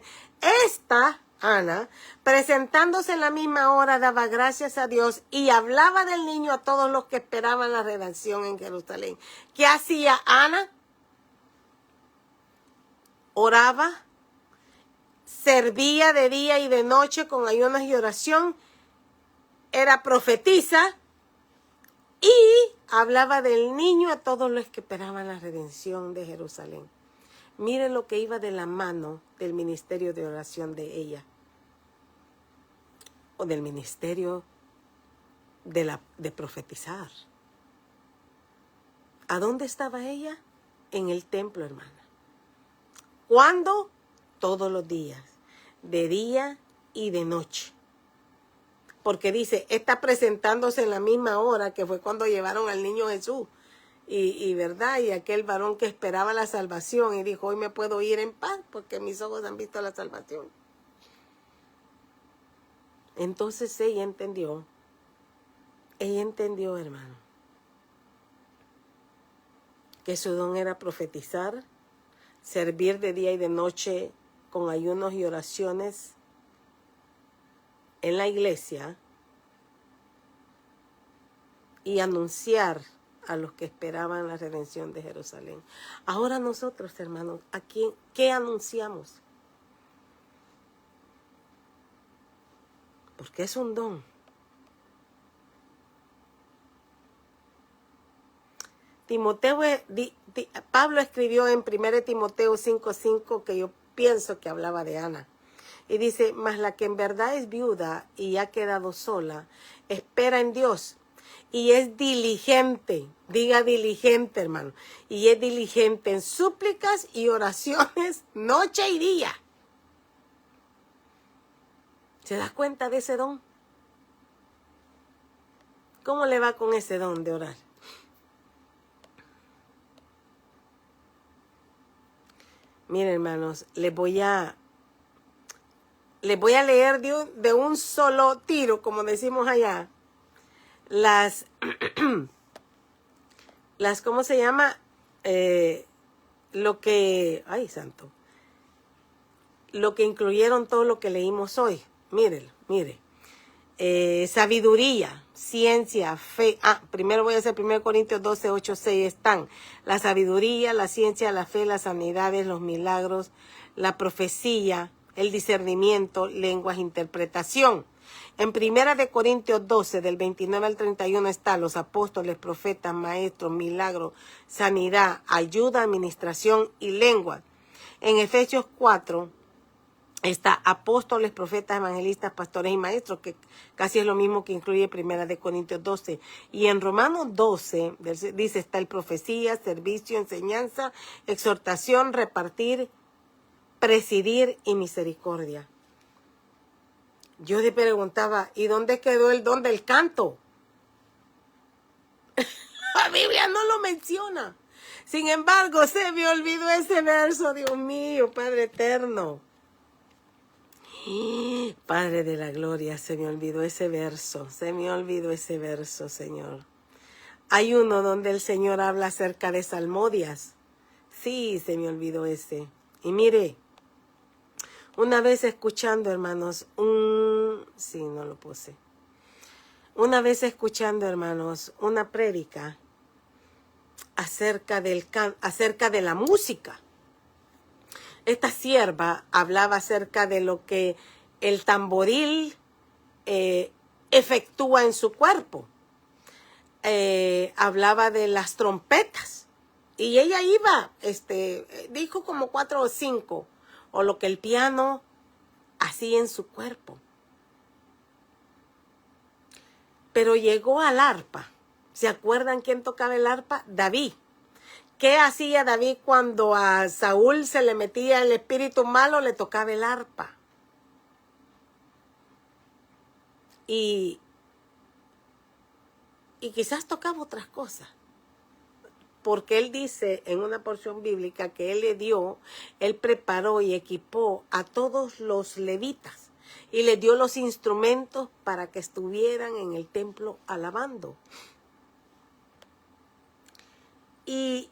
Esta, Ana, presentándose en la misma hora, daba gracias a Dios y hablaba del niño a todos los que esperaban la redención en Jerusalén. ¿Qué hacía Ana? Oraba, servía de día y de noche con ayunos y oración, era profetisa y hablaba del niño a todos los que esperaban la redención de Jerusalén. Miren lo que iba de la mano del ministerio de oración de ella, o del ministerio de profetizar. ¿A dónde estaba ella? En el templo, hermana. ¿Cuándo? Todos los días, de día y de noche. Porque dice, está presentándose en la misma hora que fue cuando llevaron al niño Jesús. Y verdad, y aquel varón que esperaba la salvación y dijo, hoy me puedo ir en paz porque mis ojos han visto la salvación. Entonces ella entendió, hermano, que su don era profetizar, servir de día y de noche con ayunos y oraciones en la iglesia y anunciar a los que esperaban la redención de Jerusalén. Ahora nosotros, hermanos, ¿a quién, qué anunciamos? Porque es un don. Pablo escribió en 1 Timoteo 5:5 que yo pienso que hablaba de Ana. Y dice, mas la que en verdad es viuda y ha quedado sola, espera en Dios y es diligente, diga diligente, hermano, y es diligente en súplicas y oraciones noche y día. ¿Se da cuenta de ese don? ¿Cómo le va con ese don de orar? Miren, hermanos, les voy a leer de un solo tiro, como decimos allá, ¿cómo se llama? Ay, santo. Lo que incluyeron todo lo que leímos hoy. Mire. Sabiduría, ciencia, fe. Primero voy a hacer 1 Corintios 12, 8, 6 están. La sabiduría, la ciencia, la fe, las sanidades, los milagros, la profecía, el discernimiento, lenguas, interpretación. En 1 Corintios 12, del 29 al 31 está los apóstoles, profetas, maestros, milagros, sanidad, ayuda, administración y lengua. En Efesios 4 está apóstoles, profetas, evangelistas, pastores y maestros, que casi es lo mismo que incluye 1 Corintios 12. Y en Romanos 12 dice, está el profecía, servicio, enseñanza, exhortación, repartir, presidir y misericordia. Yo le preguntaba, ¿y dónde quedó el don del canto? La Biblia no lo menciona. Sin embargo, se me olvidó ese verso, Dios mío, Padre eterno. Padre de la gloria, se me olvidó ese verso, Señor. Hay uno donde el Señor habla acerca de salmodias. Sí, se me olvidó ese. Y mire, una vez escuchando, hermanos, no lo puse. Una vez escuchando, hermanos, una prédica acerca de la música. Esta sierva hablaba acerca de lo que el tamboril efectúa en su cuerpo. Hablaba de las trompetas. Y ella dijo como 4 o 5, o lo que el piano hacía en su cuerpo. Pero llegó al arpa. ¿Se acuerdan quién tocaba el arpa? David. ¿Qué hacía David cuando a Saúl se le metía el espíritu malo? Le tocaba el arpa. Y quizás tocaba otras cosas. Porque él dice en una porción bíblica que él preparó y equipó a todos los levitas y les dio los instrumentos para que estuvieran en el templo alabando. Y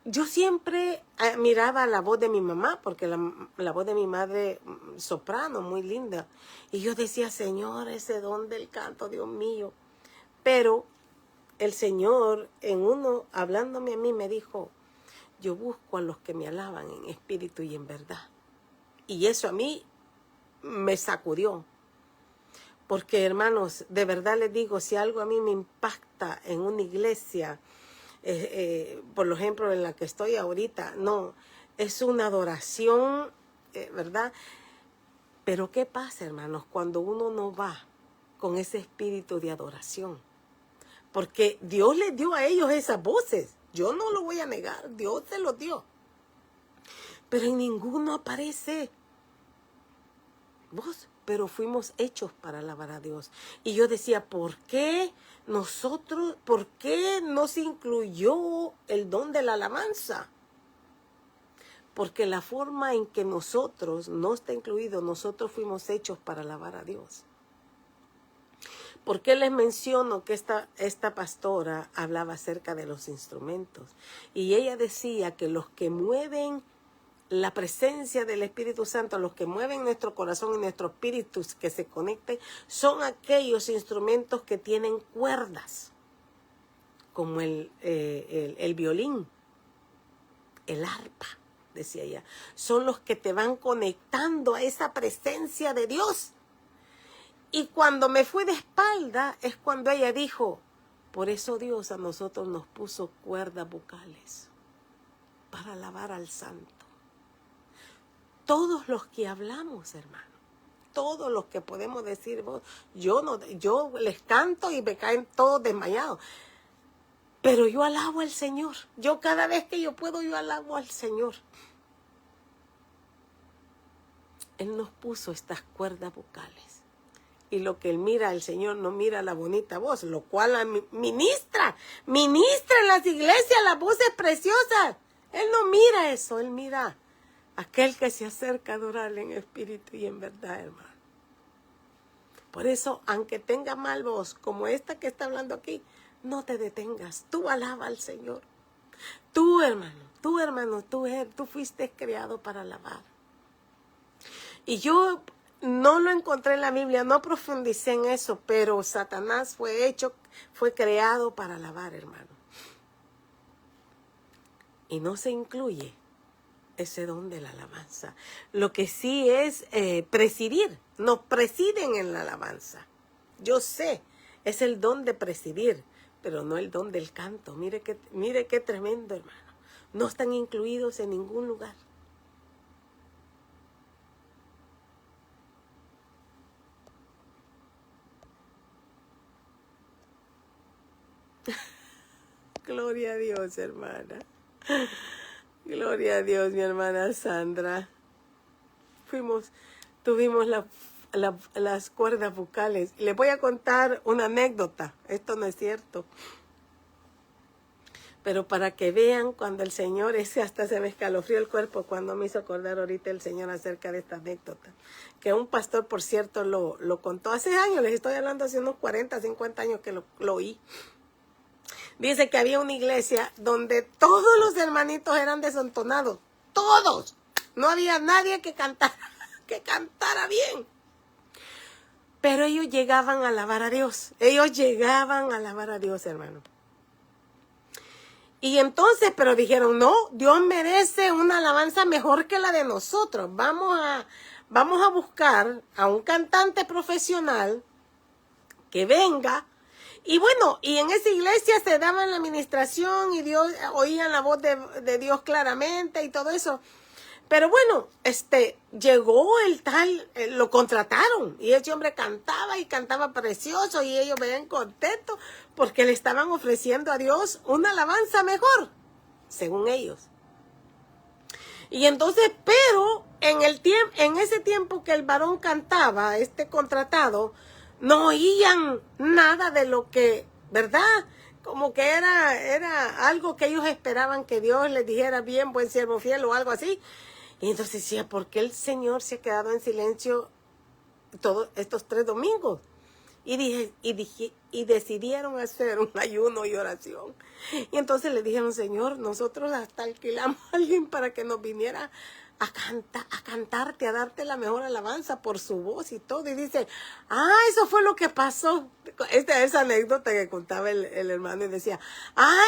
yo siempre admiraba la voz de mi mamá, porque la voz de mi madre, soprano, muy linda. Y yo decía, Señor, ese don del canto, Dios mío. Pero el Señor, hablándome a mí, me dijo, yo busco a los que me alaban en espíritu y en verdad. Y eso a mí me sacudió. Porque, hermanos, de verdad les digo, si algo a mí me impacta en una iglesia, por ejemplo, en la que estoy ahorita, no, es una adoración, ¿verdad? Pero ¿qué pasa, hermanos, cuando uno no va con ese espíritu de adoración? Porque Dios les dio a ellos esas voces, yo no lo voy a negar, Dios se los dio. Pero en ninguno aparece voz, pero fuimos hechos para alabar a Dios. Y yo decía, ¿por qué nos incluyó el don de la alabanza? Porque la forma en que no está incluido, nosotros fuimos hechos para alabar a Dios. ¿Por qué les menciono que esta pastora hablaba acerca de los instrumentos? Y ella decía que los que mueven la presencia del Espíritu Santo, los que mueven nuestro corazón y nuestro espíritu que se conecten, son aquellos instrumentos que tienen cuerdas. como el violín, el arpa, decía ella. Son los que te van conectando a esa presencia de Dios. Y cuando me fui de espalda es cuando ella dijo, por eso Dios a nosotros nos puso cuerdas vocales para alabar al Santo. Todos los que hablamos, hermano, todos los que podemos decir, yo les canto y me caen todos desmayados. Pero yo alabo al Señor. Yo cada vez que yo puedo, yo alabo al Señor. Él nos puso estas cuerdas vocales. Y lo que Él mira, el Señor no mira la bonita voz, lo cual ministra en las iglesias las voces preciosas. Él no mira eso, Él mira aquel que se acerca a adorarle en espíritu y en verdad, hermano. Por eso, aunque tenga mal voz, como esta que está hablando aquí, no te detengas. Tú alaba al Señor. Tú, hermano, tú fuiste creado para alabar. Y yo no lo encontré en la Biblia, no profundicé en eso, pero Satanás fue creado para alabar, hermano. Y no se incluye ese don de la alabanza. Lo que sí es presidir. Nos presiden en la alabanza. Yo sé, es el don de presidir, pero no el don del canto. Mire qué tremendo, hermano. No están incluidos en ningún lugar. Gloria a Dios, hermana. Gloria a Dios, mi hermana Sandra. Tuvimos las cuerdas vocales. Les voy a contar una anécdota. Esto no es cierto. Pero para que vean cuando el Señor, hasta se me escalofrió el cuerpo cuando me hizo acordar ahorita el Señor acerca de esta anécdota. Que un pastor, por cierto, lo contó hace años. Les estoy hablando hace unos 40, 50 años que lo oí. Dice que había una iglesia donde todos los hermanitos eran desentonados. Todos. No había nadie que cantara bien. Pero ellos llegaban a alabar a Dios. Ellos llegaban a alabar a Dios, hermano. Y entonces, pero dijeron, no, Dios merece una alabanza mejor que la de nosotros. Vamos a buscar a un cantante profesional que venga. Y bueno, y en esa iglesia se daba la administración y oían la voz de Dios claramente y todo eso. Pero bueno, llegó lo contrataron y ese hombre cantaba y cantaba precioso y ellos venían contentos porque le estaban ofreciendo a Dios una alabanza mejor, según ellos. Y entonces, pero en ese tiempo que el varón cantaba, contratado, no oían nada de lo que, ¿verdad? Como que era algo que ellos esperaban que Dios les dijera, bien, buen siervo fiel o algo así. Y entonces decía, ¿por qué el Señor se ha quedado en silencio todos estos 3 domingos? Y decidieron hacer un ayuno y oración. Y entonces le dijeron, Señor, nosotros hasta alquilamos a alguien para que nos viniera a cantarte, a darte la mejor alabanza por su voz y todo. Y dice, eso fue lo que pasó. Esa anécdota que contaba el hermano y decía,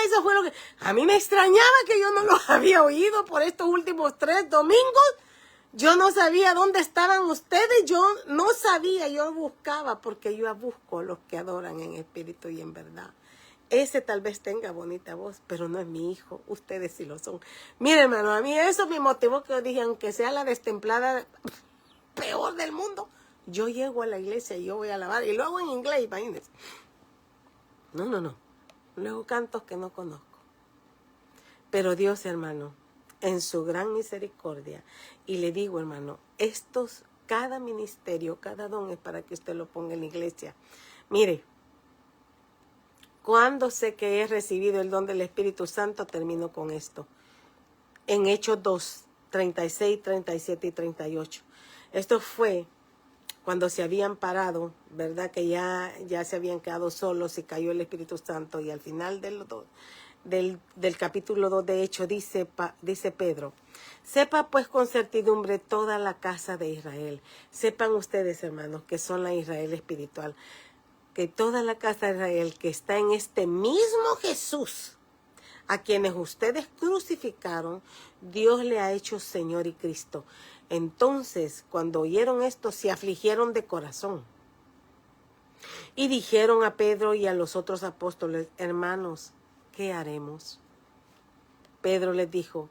eso fue lo que... A mí me extrañaba que yo no lo había oído por estos últimos 3 domingos. Yo no sabía dónde estaban ustedes, yo no sabía, yo buscaba, porque yo busco a los que adoran en espíritu y en verdad. Ese tal vez tenga bonita voz, pero no es mi hijo, ustedes sí lo son. Mire, hermano, a mí eso me motivó que yo dije, aunque sea la destemplada peor del mundo, yo llego a la iglesia y yo voy a alabar, y lo hago en inglés, imagínense. No, luego cantos que no conozco. Pero Dios, hermano, en su gran misericordia, y le digo, hermano, cada ministerio, cada don es para que usted lo ponga en la iglesia. Mire, cuando sé que he recibido el don del Espíritu Santo, termino con esto. En Hechos 2, 36, 37 y 38. Esto fue cuando se habían parado, ¿verdad? Que ya se habían quedado solos y cayó el Espíritu Santo. Y al final del capítulo 2 de Hechos dice Pedro, sepa pues con certidumbre toda la casa de Israel. Sepan ustedes, hermanos, que son la Israel espiritual. que toda la casa de Israel que está en este mismo Jesús, a quienes ustedes crucificaron, Dios le ha hecho Señor y Cristo. Entonces, cuando oyeron esto, se afligieron de corazón. Y dijeron a Pedro y a los otros apóstoles: hermanos, ¿qué haremos? Pedro les dijo: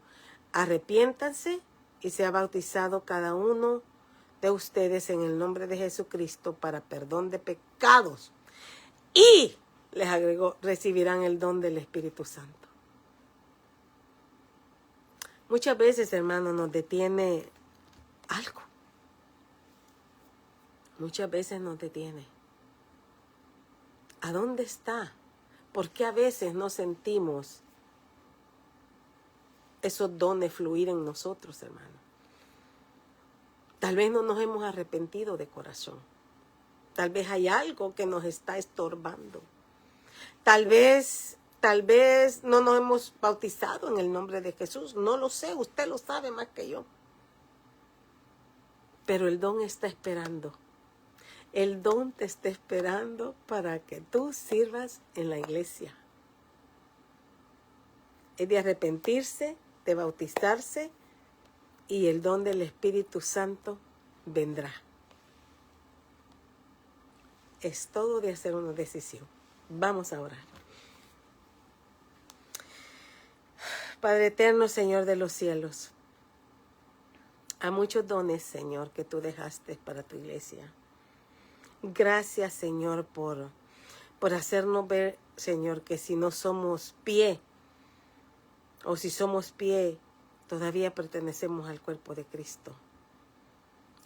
arrepiéntanse y sea bautizado cada uno de ustedes en el nombre de Jesucristo para perdón de pecados. Y, les agregó, recibirán el don del Espíritu Santo. Muchas veces, hermanos, nos detiene algo. Muchas veces nos detiene. ¿A dónde está? ¿Por qué a veces no sentimos esos dones fluir en nosotros, hermano? Tal vez no nos hemos arrepentido de corazón. Tal vez hay algo que nos está estorbando. Tal vez no nos hemos bautizado en el nombre de Jesús. No lo sé, usted lo sabe más que yo. Pero el don está esperando. El don te está esperando para que tú sirvas en la iglesia. Es de arrepentirse, de bautizarse, y el don del Espíritu Santo vendrá. Es todo de hacer una decisión. Vamos a orar. Padre eterno, Señor de los cielos, a muchos dones, Señor, que tú dejaste para tu iglesia. Gracias, Señor, por hacernos ver, Señor, que si no somos pie, o si somos pie, todavía pertenecemos al cuerpo de Cristo.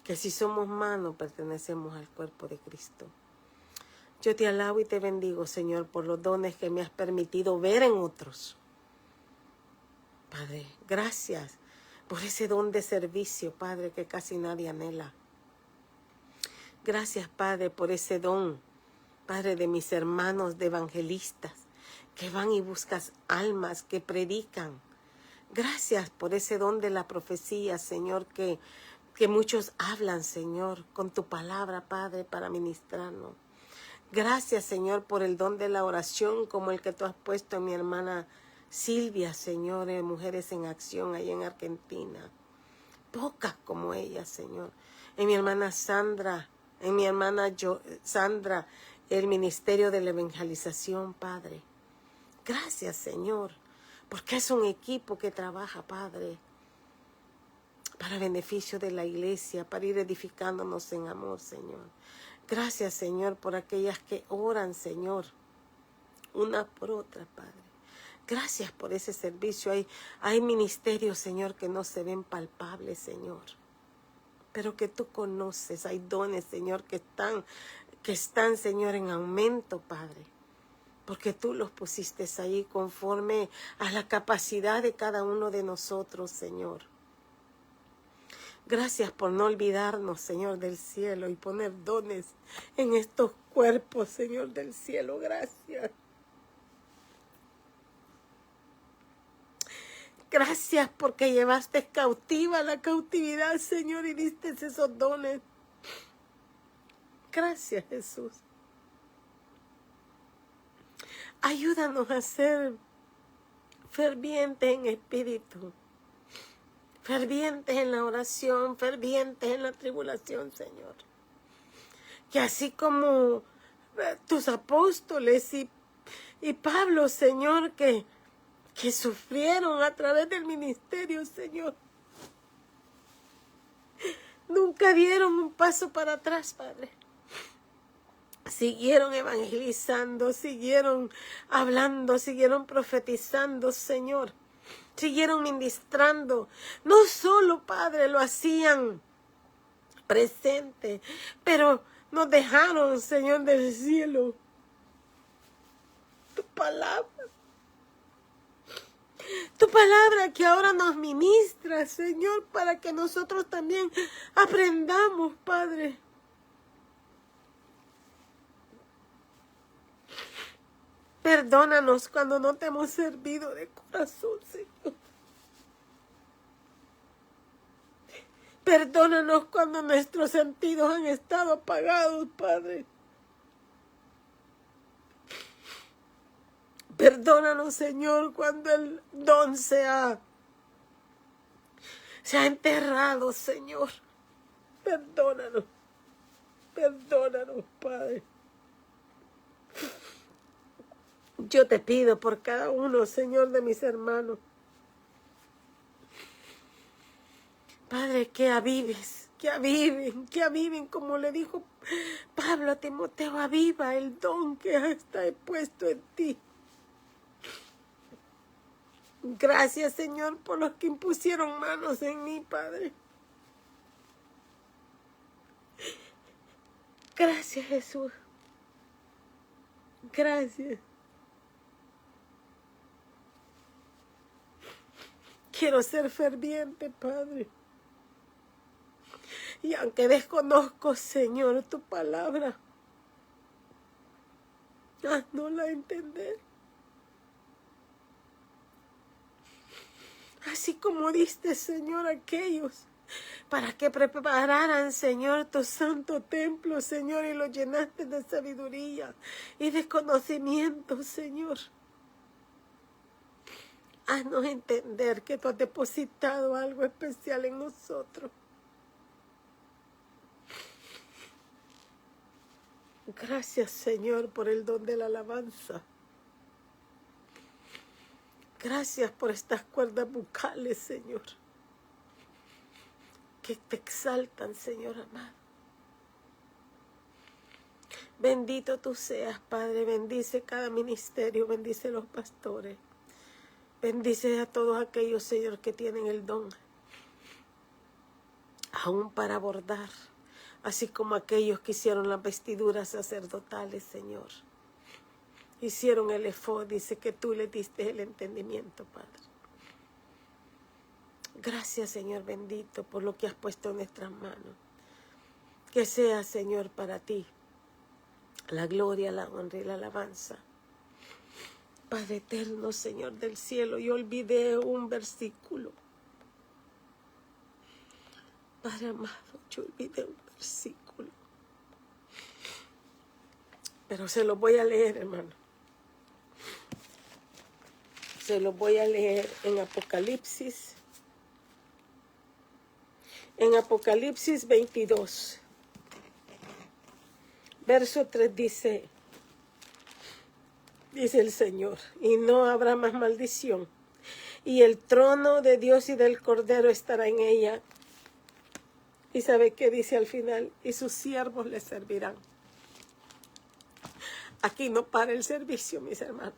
Que si somos mano, pertenecemos al cuerpo de Cristo. Yo te alabo y te bendigo, Señor, por los dones que me has permitido ver en otros. Padre, gracias por ese don de servicio, Padre, que casi nadie anhela. Gracias, Padre, por ese don, Padre, de mis hermanos de evangelistas, que van y buscan almas, que predican. Gracias por ese don de la profecía, Señor, que muchos hablan, Señor, con tu palabra, Padre, para ministrarnos. Gracias, Señor, por el don de la oración, como el que tú has puesto en mi hermana Silvia, Señor, en Mujeres en Acción, allá en Argentina. Pocas como ella, Señor. En mi hermana Sandra, en mi hermana Sandra, el ministerio de la evangelización, Padre. Gracias, Señor, porque es un equipo que trabaja, Padre, para beneficio de la iglesia, para ir edificándonos en amor, Señor. Gracias, Señor, por aquellas que oran, Señor, una por otra, Padre. Gracias por ese servicio. Hay ministerios, Señor, que no se ven palpables, Señor, pero que tú conoces. Hay dones, Señor, que están, Señor, en aumento, Padre, porque tú los pusiste ahí conforme a la capacidad de cada uno de nosotros, Señor. Gracias por no olvidarnos, Señor del cielo, y poner dones en estos cuerpos, Señor del cielo. Gracias. Gracias porque llevaste cautiva la cautividad, Señor, y diste esos dones. Gracias, Jesús. Ayúdanos a ser fervientes en espíritu, fervientes en la oración, fervientes en la tribulación, Señor. Que así como tus apóstoles y Pablo, Señor, que sufrieron a través del ministerio, Señor, nunca dieron un paso para atrás, Padre. Siguieron evangelizando, siguieron hablando, siguieron profetizando, Señor. Siguieron ministrando. No solo, Padre, lo hacían presente, pero nos dejaron, Señor del cielo, tu palabra. Tu palabra que ahora nos ministra, Señor, para que nosotros también aprendamos, Padre. Perdónanos cuando no te hemos servido de corazón, Señor. Perdónanos cuando nuestros sentidos han estado apagados, Padre. Perdónanos, Señor, cuando el don se ha enterrado, Señor. Perdónanos. Perdónanos, Padre. Yo te pido por cada uno, Señor, de mis hermanos. Padre, que avives, que aviven, como le dijo Pablo a Timoteo, aviva el don que está puesto en ti. Gracias, Señor, por los que impusieron manos en mí, Padre. Gracias, Jesús. Gracias. Quiero ser ferviente, Padre. Y aunque desconozco, Señor, tu palabra, haznosla entender. Así como diste, Señor, a aquellos para que prepararan, Señor, tu santo templo, Señor, y lo llenaste de sabiduría y de conocimiento, Señor. Haznos entender que tú has depositado algo especial en nosotros. Gracias, Señor, por el don de la alabanza. Gracias por estas cuerdas bucales, Señor, que te exaltan, Señor amado. Bendito tú seas, Padre. Bendice cada ministerio, bendice los pastores. Bendice a todos aquellos, Señor, que tienen el don, aún para bordar, así como aquellos que hicieron las vestiduras sacerdotales, Señor. Hicieron el efod, dice que tú le diste el entendimiento, Padre. Gracias, Señor bendito, por lo que has puesto en nuestras manos. Que sea, Señor, para ti la gloria, la honra y la alabanza. Padre eterno, Señor del cielo, yo olvidé un versículo. Padre amado, yo olvidé un versículo. Pero se lo voy a leer, hermano. Se lo voy a leer en Apocalipsis. En Apocalipsis 22. Verso 3 dice el Señor, y no habrá más maldición, y el trono de Dios y del Cordero estará en ella. ¿Y sabe qué dice al final? Y sus siervos le servirán. Aquí no para el servicio, mis hermanos.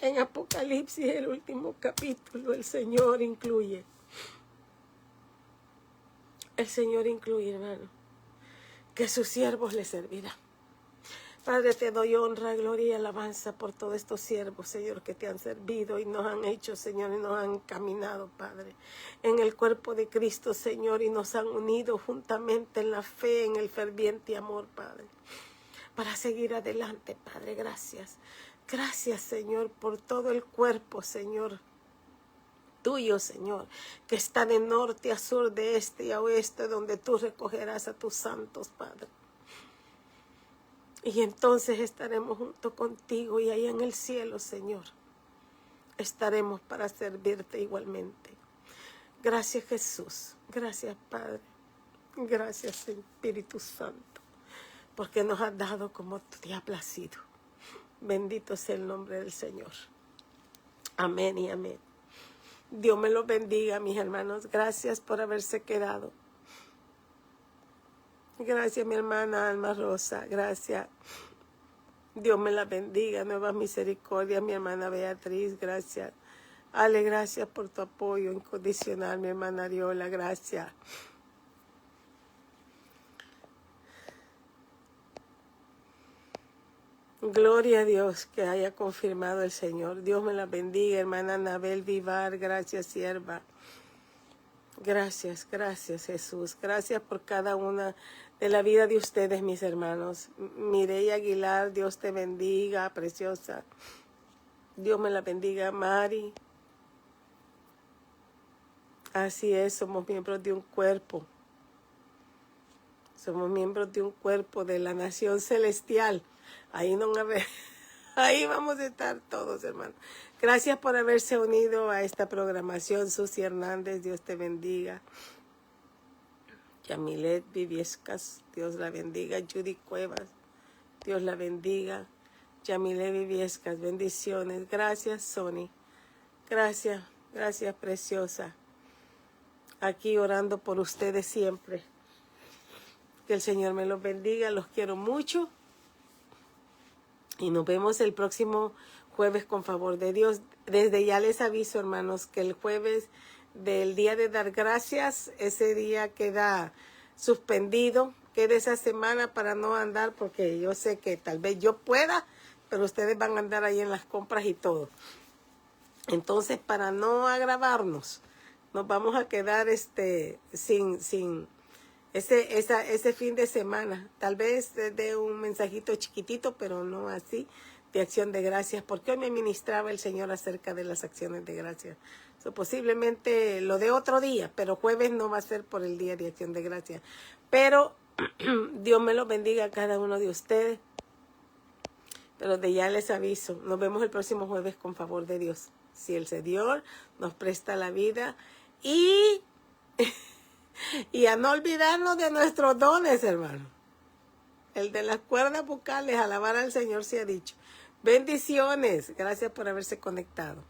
En Apocalipsis, el último capítulo, el Señor incluye. El Señor incluye, hermano, que sus siervos le servirán. Padre, te doy honra, gloria y alabanza por todos estos siervos, Señor, que te han servido y nos han hecho, Señor, y nos han caminado, Padre, en el cuerpo de Cristo, Señor, y nos han unido juntamente en la fe, en el ferviente amor, Padre, para seguir adelante, Padre. Gracias. Gracias, Señor, por todo el cuerpo, Señor, tuyo, Señor, que está de norte a sur, de este y a oeste, donde tú recogerás a tus santos, Padre. Y entonces estaremos junto contigo y allá en el cielo, Señor, estaremos para servirte igualmente. Gracias, Jesús. Gracias, Padre. Gracias, Espíritu Santo, porque nos has dado como te ha placido. Bendito sea el nombre del Señor. Amén y amén. Dios me los bendiga, mis hermanos. Gracias por haberse quedado. Gracias, mi hermana Alma Rosa. Gracias. Dios me la bendiga. Nuevas misericordias, mi hermana Beatriz. Gracias. Ale, gracias por tu apoyo incondicional, mi hermana Ariola. Gracias. Gloria a Dios que haya confirmado el Señor. Dios me la bendiga, hermana Anabel Vivar. Gracias, sierva. Gracias, gracias, Jesús. Gracias por cada una de la vida de ustedes, mis hermanos. Mireya Aguilar, Dios te bendiga, preciosa. Dios me la bendiga, Mari. Así es, somos miembros de un cuerpo. Somos miembros de un cuerpo de la nación celestial. Ahí no me Ahí vamos a estar todos, hermanos. Gracias por haberse unido a esta programación. Susi Hernández, Dios te bendiga. Yamilet Viviescas, Dios la bendiga. Judy Cuevas, Dios la bendiga. Yamilet Viviescas, bendiciones. Gracias, Sony. Gracias, gracias, preciosa. Aquí orando por ustedes siempre. Que el Señor me los bendiga. Los quiero mucho. Y nos vemos el próximo jueves con favor de Dios. Desde ya les aviso, hermanos, que el jueves del día de dar gracias, ese día queda suspendido. Queda esa semana para no andar, porque yo sé que tal vez yo pueda, pero ustedes van a andar ahí en las compras y todo. Entonces, para no agravarnos, nos vamos a quedar sin ese fin de semana. Tal vez de un mensajito chiquitito, pero no así, de acción de gracias, porque hoy me ministraba el Señor acerca de las acciones de gracias. Posiblemente lo de otro día, pero jueves no va a ser por el día de acción de gracias. Pero Dios me lo bendiga a cada uno de ustedes. Pero de ya les aviso, nos vemos el próximo jueves con favor de Dios. Si el Señor nos presta la vida y a no olvidarnos de nuestros dones, hermano. El de las cuerdas vocales, alabar al Señor se ha dicho. Bendiciones. Gracias por haberse conectado.